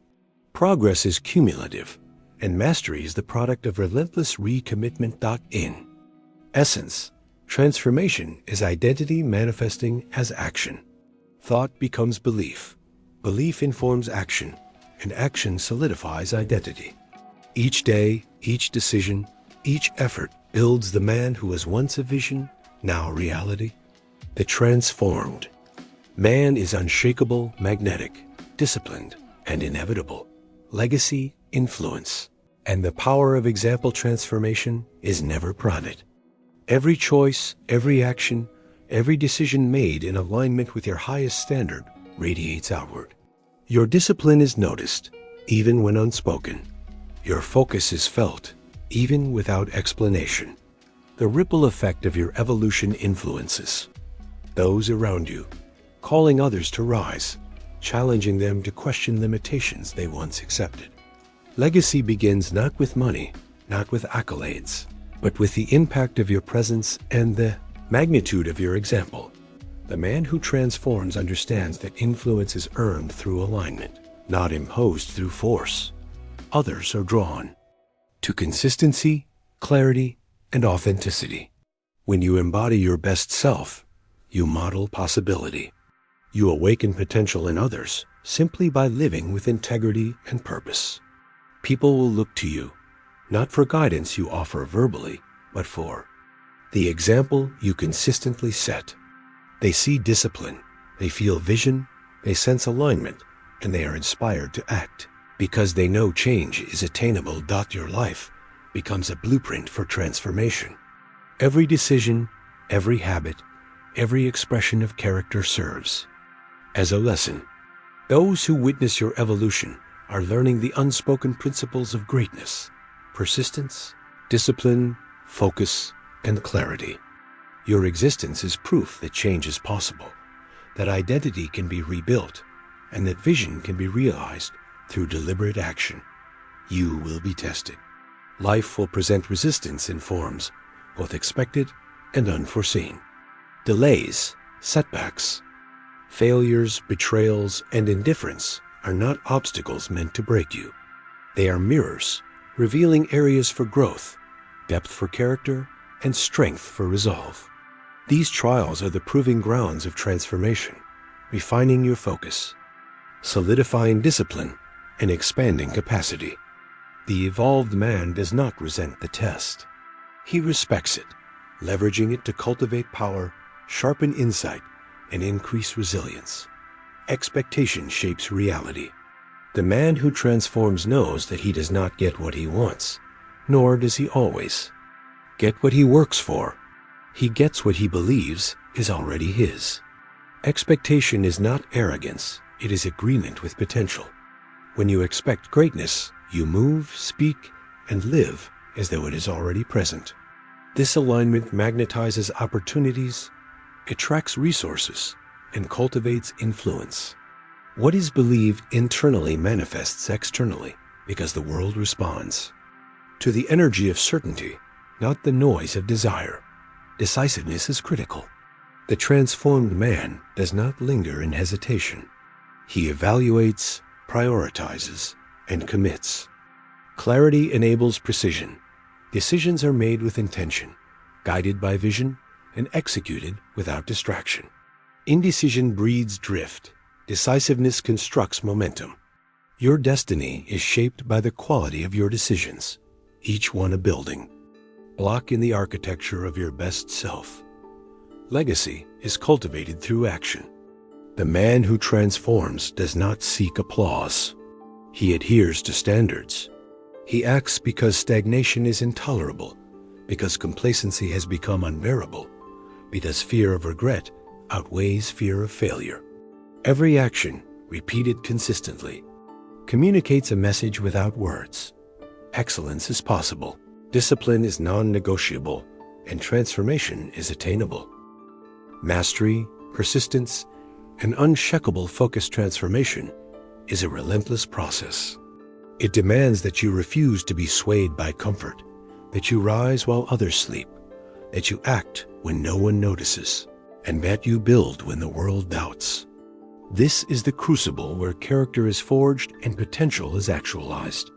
Progress is cumulative, and mastery is the product of relentless recommitment. In essence, transformation is identity manifesting as action. Thought becomes belief. Belief informs action, and action solidifies identity. Each day, each decision, each effort builds the man who was once a vision, now reality. The transformed man is unshakable, magnetic, disciplined, and inevitable. legacy, influence. And the power of example transformation is never private. Every choice, every action, every decision made in alignment with your highest standard radiates outward. Your discipline is noticed, even when unspoken. Your focus is felt, even without explanation. The ripple effect of your evolution influences those around you, calling others to rise, challenging them to question limitations they once accepted. Legacy begins not with money, not with accolades, but with the impact of your presence and the magnitude of your example. The man who transforms understands that influence is earned through alignment, not imposed through force. Others are drawn to consistency, clarity, and authenticity. When you embody your best self, you model possibility. You awaken potential in others simply by living with integrity and purpose. People will look to you, not for guidance you offer verbally, but for the example you consistently set. They see discipline, they feel vision, they sense alignment, and they are inspired to act because they know change is attainable. Your life becomes a blueprint for transformation. Every decision, every habit, every expression of character serves as a lesson. Those who witness your evolution are learning the unspoken principles of greatness: persistence, discipline, focus, and clarity. Your existence is proof that change is possible, that identity can be rebuilt, and that vision can be realized through deliberate action. You will be tested. Life will present resistance in forms both expected and unforeseen. Delays, setbacks, failures, betrayals, and indifference are not obstacles meant to break you. They are mirrors, revealing areas for growth, depth for character, and strength for resolve. These trials are the proving grounds of transformation, refining your focus, solidifying discipline, and expanding capacity. The evolved man does not resent the test. He respects it, leveraging it to cultivate power, sharpen insight, and increase resilience. Expectation shapes reality. The man who transforms knows that he does not get what he wants, nor does he always get what he works for. He gets what he believes is already his. Expectation is not arrogance, it is agreement with potential. When you expect greatness, you move, speak, and live as though it is already present. This alignment magnetizes opportunities, attracts resources, and cultivates influence. What is believed internally manifests externally because the world responds to the energy of certainty, not the noise of desire. Decisiveness is critical. The transformed man does not linger in hesitation. He evaluates, prioritizes, and commits. Clarity enables precision. Decisions are made with intention, guided by vision, and executed without distraction. Indecision breeds drift. Decisiveness constructs momentum. Your destiny is shaped by the quality of your decisions, each one a building block in the architecture of your best self. Legacy is cultivated through action. The man who transforms does not seek applause. He adheres to standards. He acts because stagnation is intolerable, because complacency has become unbearable, because fear of regret outweighs fear of failure. Every action, repeated consistently, communicates a message without words. Excellence is possible, discipline is non-negotiable, and transformation is attainable. Mastery, persistence, and unshakable focused transformation is a relentless process. It demands that you refuse to be swayed by comfort, that you rise while others sleep, that you act when no one notices, and that you build when the world doubts. This is the crucible where character is forged and potential is actualized.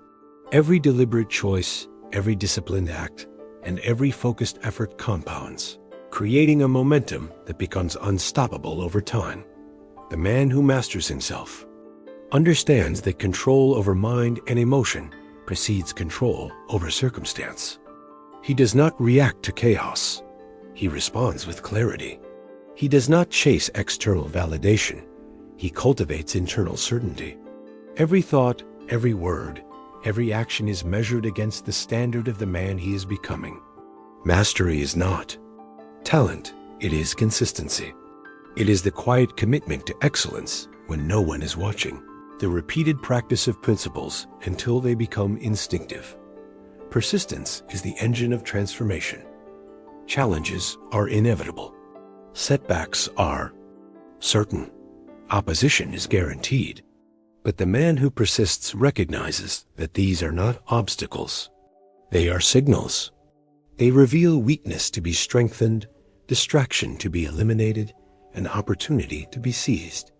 Every deliberate choice, every disciplined act, and every focused effort compounds, creating a momentum that becomes unstoppable over time. The man who masters himself understands that control over mind and emotion precedes control over circumstance. He does not react to chaos. He responds with clarity. He does not chase external validation. He cultivates internal certainty. Every thought, every word, every action is measured against the standard of the man he is becoming. Mastery is not talent, it is consistency. It is the quiet commitment to excellence when no one is watching, the repeated practice of principles until they become instinctive. Persistence is the engine of transformation. Challenges are inevitable. Setbacks are certain. Opposition is guaranteed. But the man who persists recognizes that these are not obstacles. They are signals. They reveal weakness to be strengthened, distraction to be eliminated, and opportunity to be seized.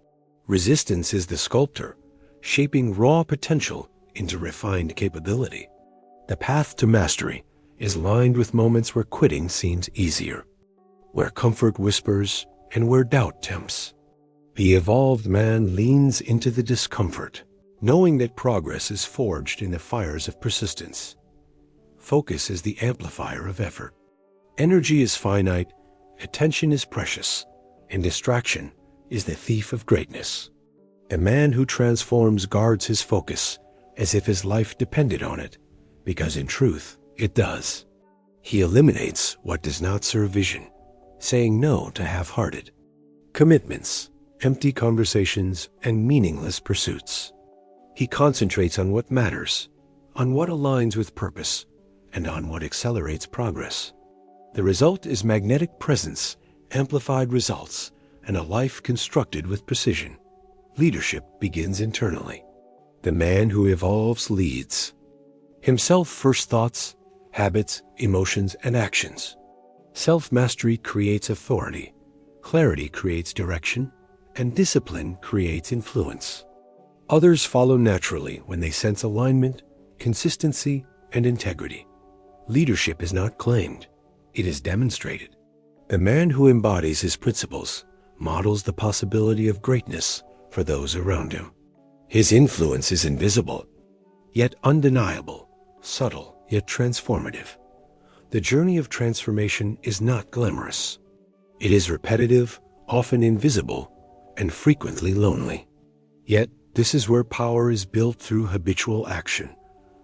Resistance is the sculptor, shaping raw potential into refined capability. The path to mastery is lined with moments where quitting seems easier, where comfort whispers, and where doubt tempts. The evolved man leans into the discomfort, knowing that progress is forged in the fires of persistence. Focus is the amplifier of effort. Energy is finite, attention is precious, and distraction is the thief of greatness. A man who transforms guards his focus as if his life depended on it, because in truth, it does. He eliminates what does not serve vision, saying no to half-hearted commitments, empty conversations, and meaningless pursuits. He concentrates on what matters, on what aligns with purpose, and on what accelerates progress. The result is magnetic presence, amplified results, and a life constructed with precision. Leadership begins internally. The man who evolves leads. Himself first thoughts, habits, emotions, and actions. Self-mastery creates authority, clarity creates direction, and discipline creates influence. Others follow naturally when they sense alignment, consistency, and integrity. Leadership is not claimed, it is demonstrated. The man who embodies his principles models the possibility of greatness for those around him. His influence is invisible, yet undeniable, subtle, yet transformative. The journey of transformation is not glamorous. It is repetitive, often invisible, and frequently lonely. Yet, this is where power is built through habitual action,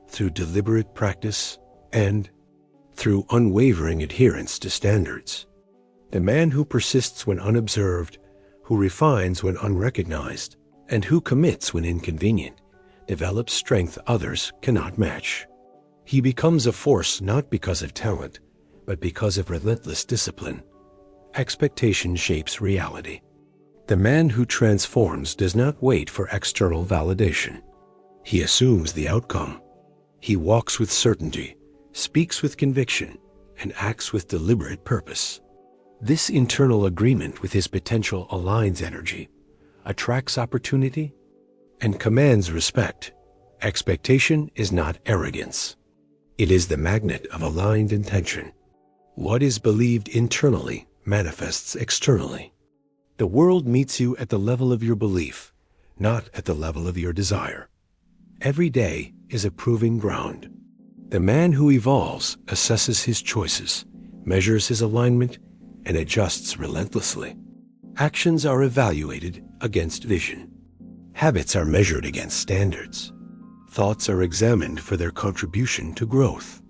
through deliberate practice, and through unwavering adherence to standards. The man who persists when unobserved, who refines when unrecognized, and who commits when inconvenient, develops strength others cannot match. He becomes a force not because of talent, but because of relentless discipline. Expectation shapes reality. The man who transforms does not wait for external validation. He assumes the outcome. He walks with certainty, speaks with conviction, and acts with deliberate purpose. This internal agreement with his potential aligns energy, attracts opportunity, and commands respect. Expectation is not arrogance. It is the magnet of aligned intention. What is believed internally manifests externally. The world meets you at the level of your belief, not at the level of your desire. Every day is a proving ground. The man who evolves assesses his choices, measures his alignment, and adjusts relentlessly. Actions are evaluated against vision. Habits are measured against standards. Thoughts are examined for their contribution to growth.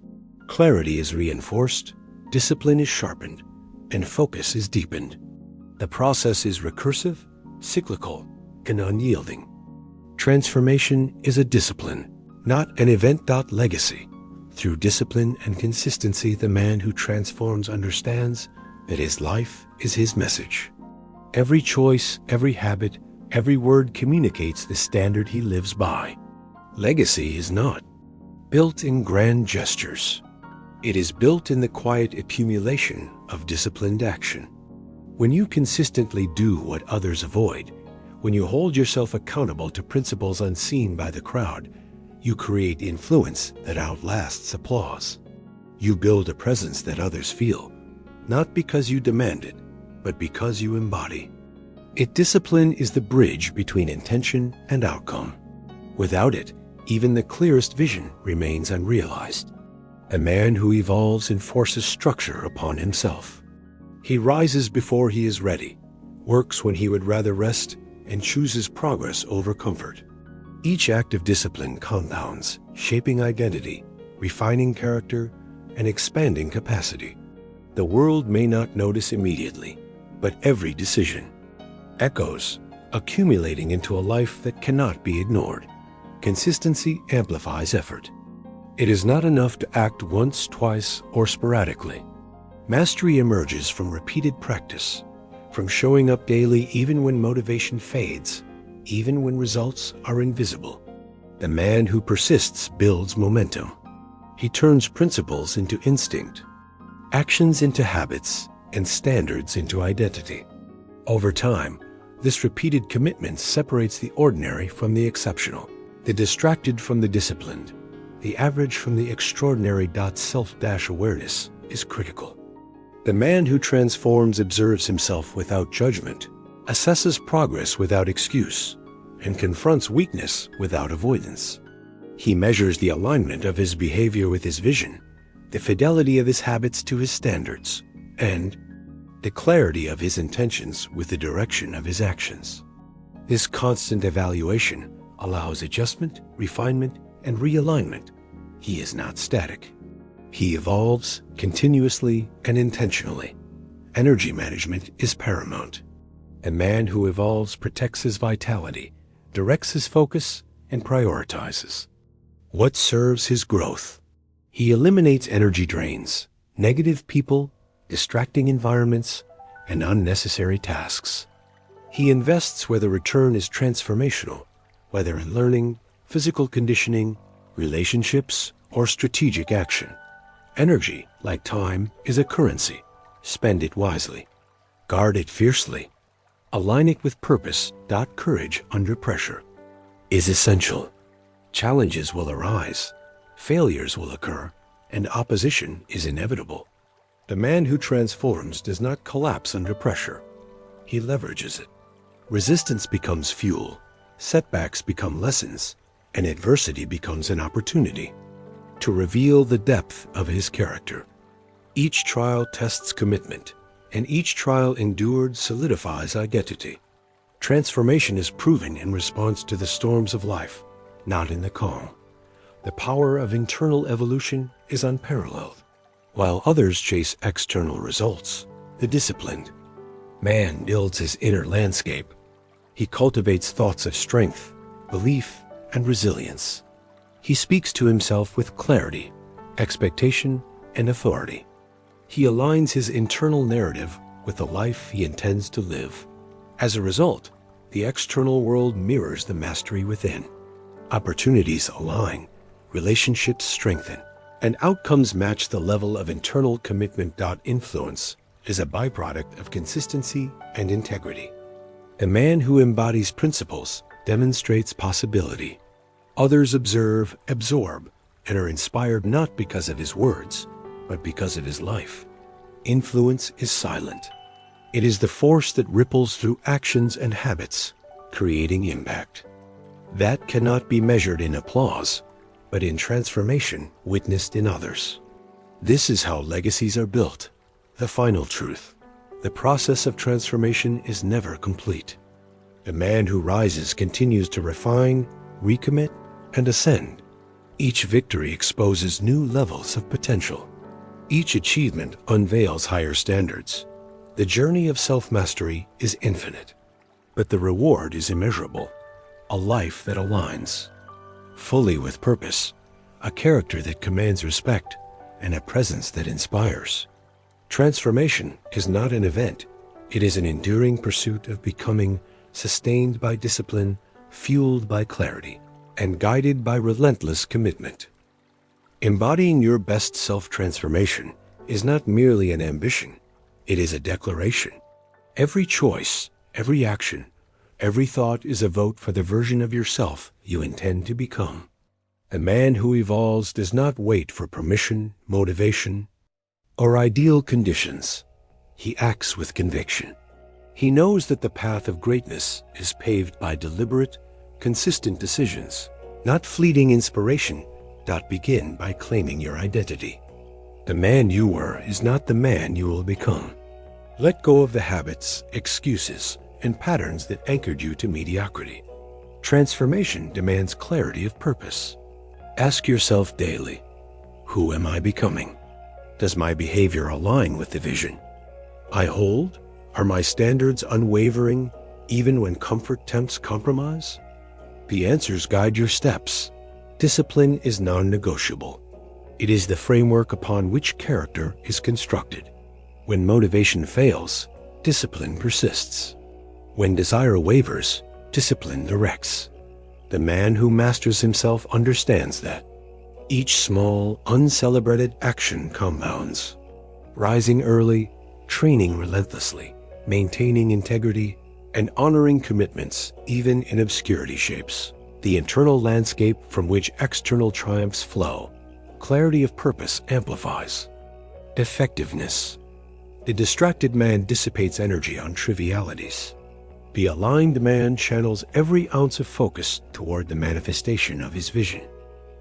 Clarity is reinforced, discipline is sharpened, and focus is deepened. The process is recursive, cyclical, and unyielding. Transformation is a discipline, not an event. Legacy. Through discipline and consistency, the man who transforms understands that his life is his message. Every choice, every habit, every word communicates the standard he lives by. Legacy is not built in grand gestures. It is built in the quiet accumulation of disciplined action. When you consistently do what others avoid, when you hold yourself accountable to principles unseen by the crowd, you create influence that outlasts applause. You build a presence that others feel, not because you demand it, but because you embody it. Discipline is the bridge between intention and outcome. Without it, even the clearest vision remains unrealized. A man who evolves enforces structure upon himself. He rises before he is ready, works when he would rather rest, and chooses progress over comfort. Each act of discipline compounds, shaping identity, refining character, and expanding capacity. The world may not notice immediately, but every decision echoes, accumulating into a life that cannot be ignored. Consistency amplifies effort. It is not enough to act once, twice, or sporadically. Mastery emerges from repeated practice, from showing up daily even when motivation fades, even when results are invisible. The man who persists builds momentum. He turns principles into instinct, actions into habits, and standards into identity. Over time, this repeated commitment separates the ordinary from the exceptional, the distracted from the disciplined, the average from the extraordinary. Self-awareness is critical. The man who transforms observes himself without judgment, assesses progress without excuse, and confronts weakness without avoidance. He measures the alignment of his behavior with his vision, the fidelity of his habits to his standards, and the clarity of his intentions with the direction of his actions. This constant evaluation allows adjustment, refinement, and realignment. He is not static. He evolves continuously and intentionally. Energy management is paramount. A man who evolves protects his vitality, directs his focus, and prioritizes what serves his growth. He eliminates energy drains, negative people, distracting environments, and unnecessary tasks. He invests where the return is transformational, whether in learning, physical conditioning, relationships, or strategic action. Energy, like time, is a currency. Spend it wisely. Guard it fiercely. Align it with purpose. Courage under pressure is essential. Challenges will arise, failures will occur, and opposition is inevitable. The man who transforms does not collapse under pressure. He leverages it. Resistance becomes fuel, setbacks become lessons, and adversity becomes an opportunity to reveal the depth of his character. Each trial tests commitment, and each trial endured solidifies identity. Transformation is proven in response to the storms of life, not in the calm. The power of internal evolution is unparalleled. While others chase external results, the disciplined man builds his inner landscape. He cultivates thoughts of strength, belief, and resilience. He speaks to himself with clarity, expectation, and authority. He aligns his internal narrative with the life he intends to live. As a result, the external world mirrors the mastery within. Opportunities align, relationships strengthen, and outcomes match the level of internal commitment. Influence is a byproduct of consistency and integrity. A man who embodies principles demonstrates possibility. Others observe, absorb, and are inspired not because of his words, but because of his life. Influence is silent. It is the force that ripples through actions and habits, creating impact. That cannot be measured in applause, but in transformation witnessed in others. This is how legacies are built. The final truth: the process of transformation is never complete. The man who rises continues to refine, recommit, and ascend. Each victory exposes new levels of potential. Each achievement unveils higher standards. The journey of self-mastery is infinite, but the reward is immeasurable. A life that aligns fully with purpose, a character that commands respect, and a presence that inspires. Transformation is not an event. It is an enduring pursuit of becoming, sustained by discipline, fueled by clarity, and guided by relentless commitment. Embodying your best self-transformation is not merely an ambition, it is a declaration. Every choice, every action, every thought is a vote for the version of yourself you intend to become. A man who evolves does not wait for permission, motivation, or ideal conditions. He acts with conviction. He knows that the path of greatness is paved by deliberate, consistent decisions, not fleeting inspiration. Begin by claiming your identity. The man you were is not the man you will become. Let go of the habits, excuses, and patterns that anchored you to mediocrity. Transformation demands clarity of purpose. Ask yourself daily, who am I becoming? Does my behavior align with the vision I hold? Are my standards unwavering even when comfort tempts compromise? The answers guide your steps. Discipline is non-negotiable. It is the framework upon which character is constructed. When motivation fails, discipline persists. When desire wavers, discipline directs. The man who masters himself understands that. Each small, uncelebrated action compounds. Rising early, training relentlessly, maintaining integrity, and honoring commitments even in obscurity shapes the internal landscape from which external triumphs flow. Clarity of purpose amplifies. Effectiveness. The distracted man dissipates energy on trivialities. The aligned man channels every ounce of focus toward the manifestation of his vision.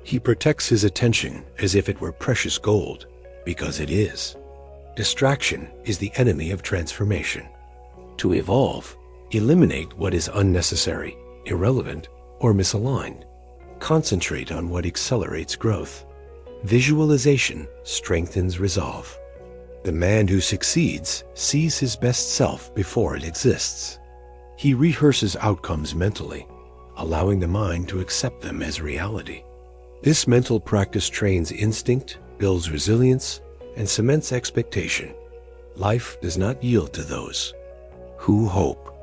He protects his attention as if it were precious gold, because it is. Distraction is the enemy of transformation. To evolve, eliminate what is unnecessary, irrelevant, or misaligned. Concentrate on what accelerates growth. Visualization strengthens resolve. The man who succeeds sees his best self before it exists. He rehearses outcomes mentally, allowing the mind to accept them as reality. This mental practice trains instinct, builds resilience, and cements expectation. Life does not yield to those who hope.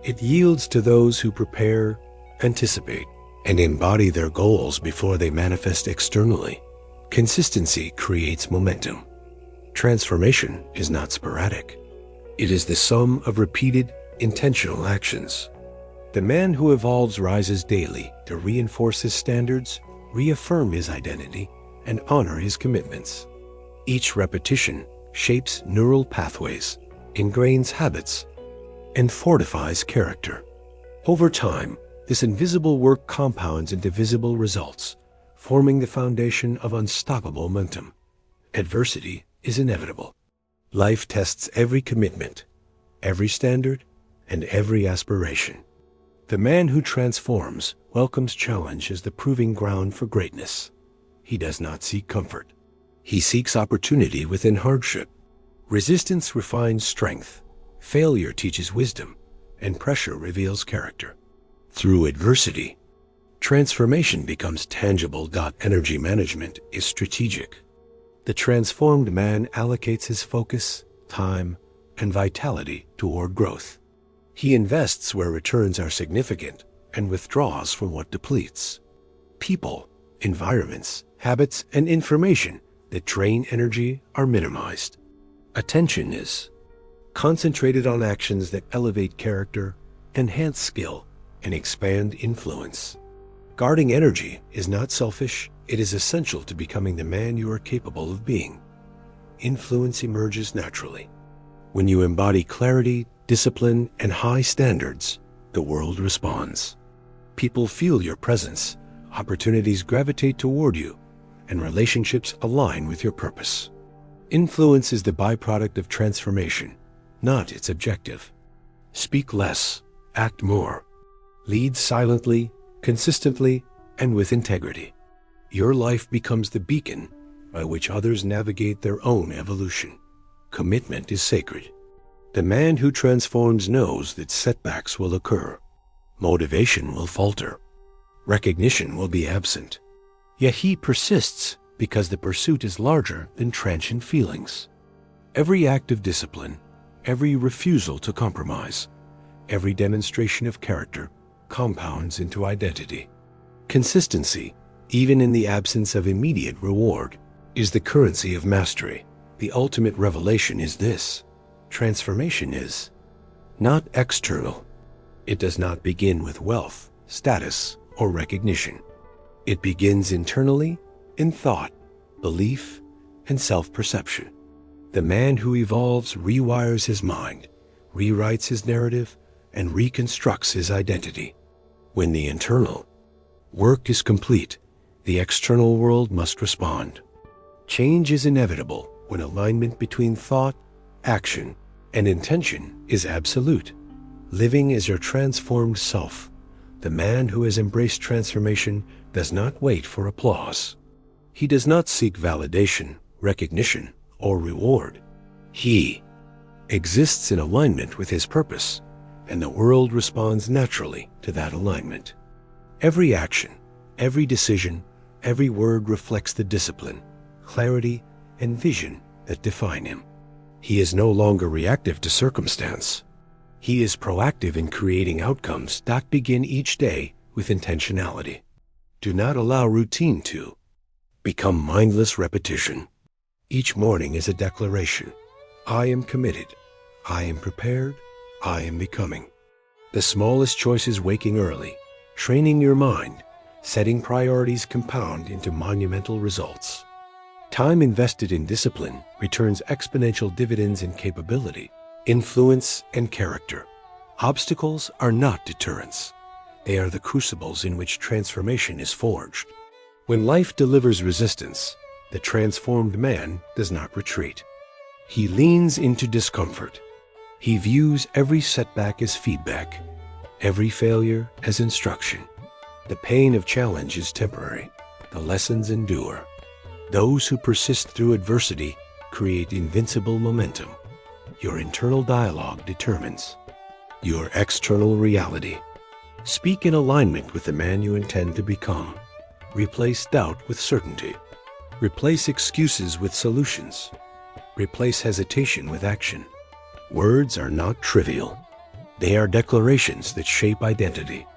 It yields to those who prepare, anticipate, and embody their goals before they manifest externally. Consistency creates momentum. Transformation is not sporadic. It is the sum of repeated, intentional actions. The man who evolves rises daily to reinforce his standards, reaffirm his identity, and honor his commitments. Each repetition shapes neural pathways, ingrains habits, and fortifies character. Over time, this invisible work compounds into visible results, forming the foundation of unstoppable momentum. Adversity is inevitable. Life tests every commitment, every standard, and every aspiration. The man who transforms welcomes challenge as the proving ground for greatness. He does not seek comfort. He seeks opportunity within hardship. Resistance refines strength, failure teaches wisdom, and pressure reveals character. Through adversity, transformation becomes tangible. Energy management is strategic. The transformed man allocates his focus, time, and vitality toward growth. He invests where returns are significant and withdraws from what depletes. People, environments, habits, and information that drain energy are minimized. Attention is concentrated on actions that elevate character, enhance skill, and expand influence. Guarding energy is not selfish, it is essential to becoming the man you are capable of being. Influence emerges naturally. When you embody clarity, discipline, and high standards, the world responds. People feel your presence, opportunities gravitate toward you, and relationships align with your purpose. Influence is the byproduct of transformation, not its objective. Speak less, act more. Lead silently, consistently, and with integrity. Your life becomes the beacon by which others navigate their own evolution. Commitment is sacred. The man who transforms knows that setbacks will occur. Motivation will falter. Recognition will be absent. Yet he persists because the pursuit is larger than transient feelings. Every act of discipline, every refusal to compromise, every demonstration of character compounds into identity. Consistency, even in the absence of immediate reward, is the currency of mastery. The ultimate revelation is this: transformation is not external. It does not begin with wealth, status, or recognition. It begins internally in thought, belief, and self-perception. The man who evolves rewires his mind, rewrites his narrative, and reconstructs his identity. When the internal work is complete, the external world must respond. Change is inevitable when alignment between thought, action, and intention is absolute. Living as your transformed self, The man who has embraced transformation does not wait for applause. He does not seek validation, recognition, or reward. He exists in alignment with his purpose, and the world responds naturally to that alignment. Every action, every decision, every word reflects the discipline, clarity, and vision that define him. He is no longer reactive to circumstance. He is proactive in creating outcomes that begin each day with intentionality. Do not allow routine to become mindless repetition. Each morning is a declaration. I am committed. I am prepared. I am becoming. The smallest choices, waking early, training your mind, setting priorities, compound into monumental results. Time invested in discipline returns exponential dividends in capability, influence, and character. Obstacles are not deterrents. They are the crucibles in which transformation is forged. When life delivers resistance, the transformed man does not retreat. He leans into discomfort. He views every setback as feedback, every failure as instruction. The pain of challenge is temporary. The lessons endure. Those who persist through adversity create invincible momentum. Your internal dialogue determines your external reality. Speak in alignment with the man you intend to become. Replace doubt with certainty. Replace excuses with solutions. Replace hesitation with action. Words are not trivial. They are declarations that shape identity.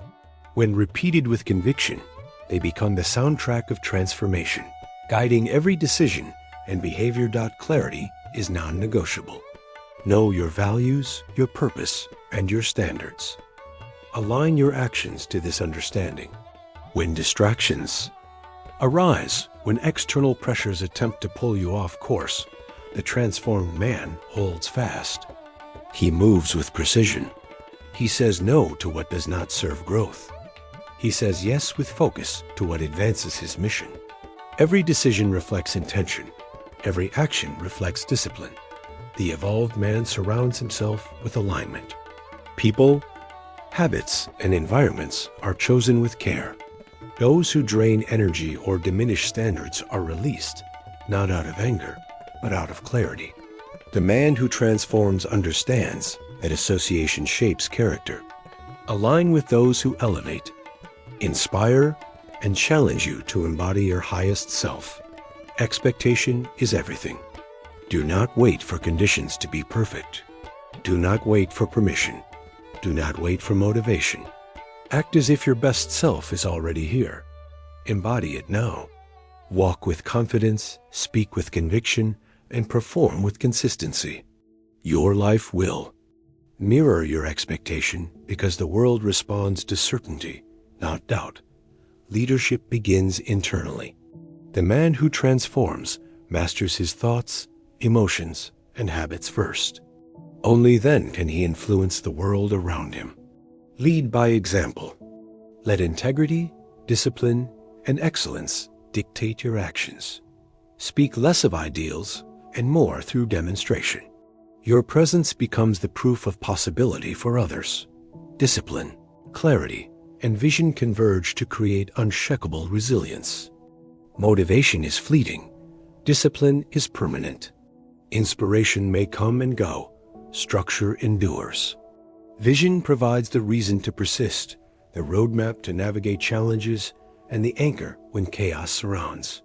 When repeated with conviction, they become the soundtrack of transformation, guiding every decision and behavior. Clarity is non-negotiable. Know your values, your purpose, and your standards. Align your actions to this understanding. When distractions arise, when external pressures attempt to pull you off course, the transformed man holds fast. He moves with precision. He says no to what does not serve growth. He says yes with focus to what advances his mission. Every decision reflects intention. Every action reflects discipline. The evolved man surrounds himself with alignment. People, habits, and environments are chosen with care. Those who drain energy or diminish standards are released, not out of anger, but out of clarity. The man who transforms understands that association shapes character. Align with those who elevate, inspire, and challenge you to embody your highest self. Expectation is everything. Do not wait for conditions to be perfect. Do not wait for permission. Do not wait for motivation. Act as if your best self is already here. Embody it now. Walk with confidence, speak with conviction, and perform with consistency. Your life will mirror your expectation because the world responds to certainty, not doubt. Leadership begins internally. The man who transforms masters his thoughts, emotions, and habits first. Only then can he influence the world around him. Lead by example. Let integrity, discipline, and excellence dictate your actions. Speak less of ideals and more through demonstration. Your presence becomes the proof of possibility for others. Discipline, clarity, and vision converge to create unshakable resilience. Motivation is fleeting. Discipline is permanent. Inspiration may come and go. Structure endures. Vision provides the reason to persist, the roadmap to navigate challenges, and the anchor when chaos surrounds.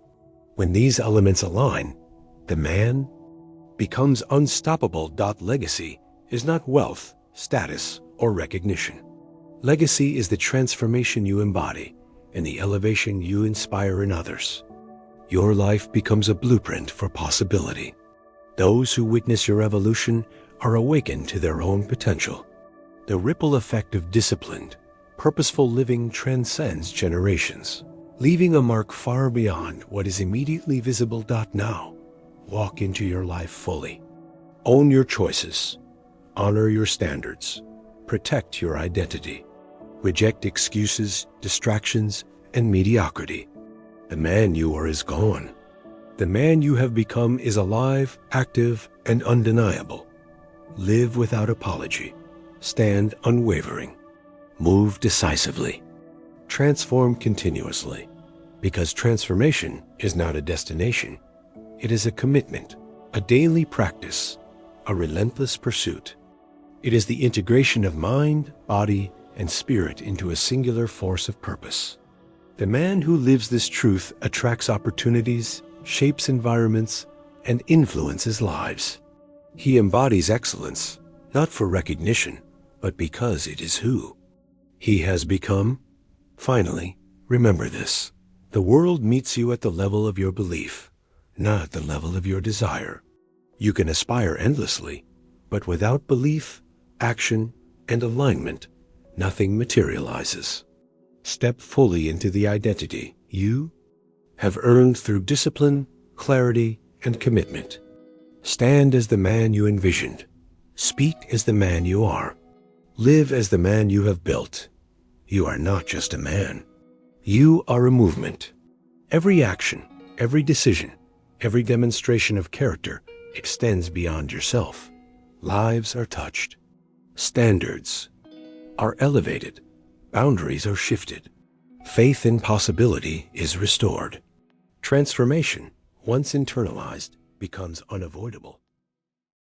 When these elements align, the man becomes unstoppable. Legacy is not wealth, status, or recognition. Legacy is the transformation you embody and the elevation you inspire in others. Your life becomes a blueprint for possibility. Those who witness your evolution are awakened to their own potential. The ripple effect of disciplined, purposeful living transcends generations, leaving a mark far beyond what is immediately visible. Now, walk into your life fully. Own your choices. Honor your standards. Protect your identity. Reject excuses, distractions, and mediocrity. The man you are is gone. The man you have become is alive, active, and undeniable. Live without apology. Stand unwavering. Move decisively. Transform continuously, because transformation is not a destination. It is a commitment, a daily practice, a relentless pursuit. It is the integration of mind, body, and spirit into a singular force of purpose. The man who lives this truth attracts opportunities, shapes environments, and influences lives. He embodies excellence, not for recognition, but because it is who he has become. Finally, remember this: the world meets you at the level of your belief, not the level of your desire. You can aspire endlessly, but without belief, action, and alignment, nothing materializes. Step fully into the identity you have earned through discipline, clarity, and commitment. Stand as the man you envisioned. Speak as the man you are. Live as the man you have built. You are not just a man. You are a movement. Every action, every decision, every demonstration of character extends beyond yourself. Lives are touched. Standards are elevated. Boundaries are shifted. Faith in possibility is restored. Transformation, once internalized, becomes unavoidable.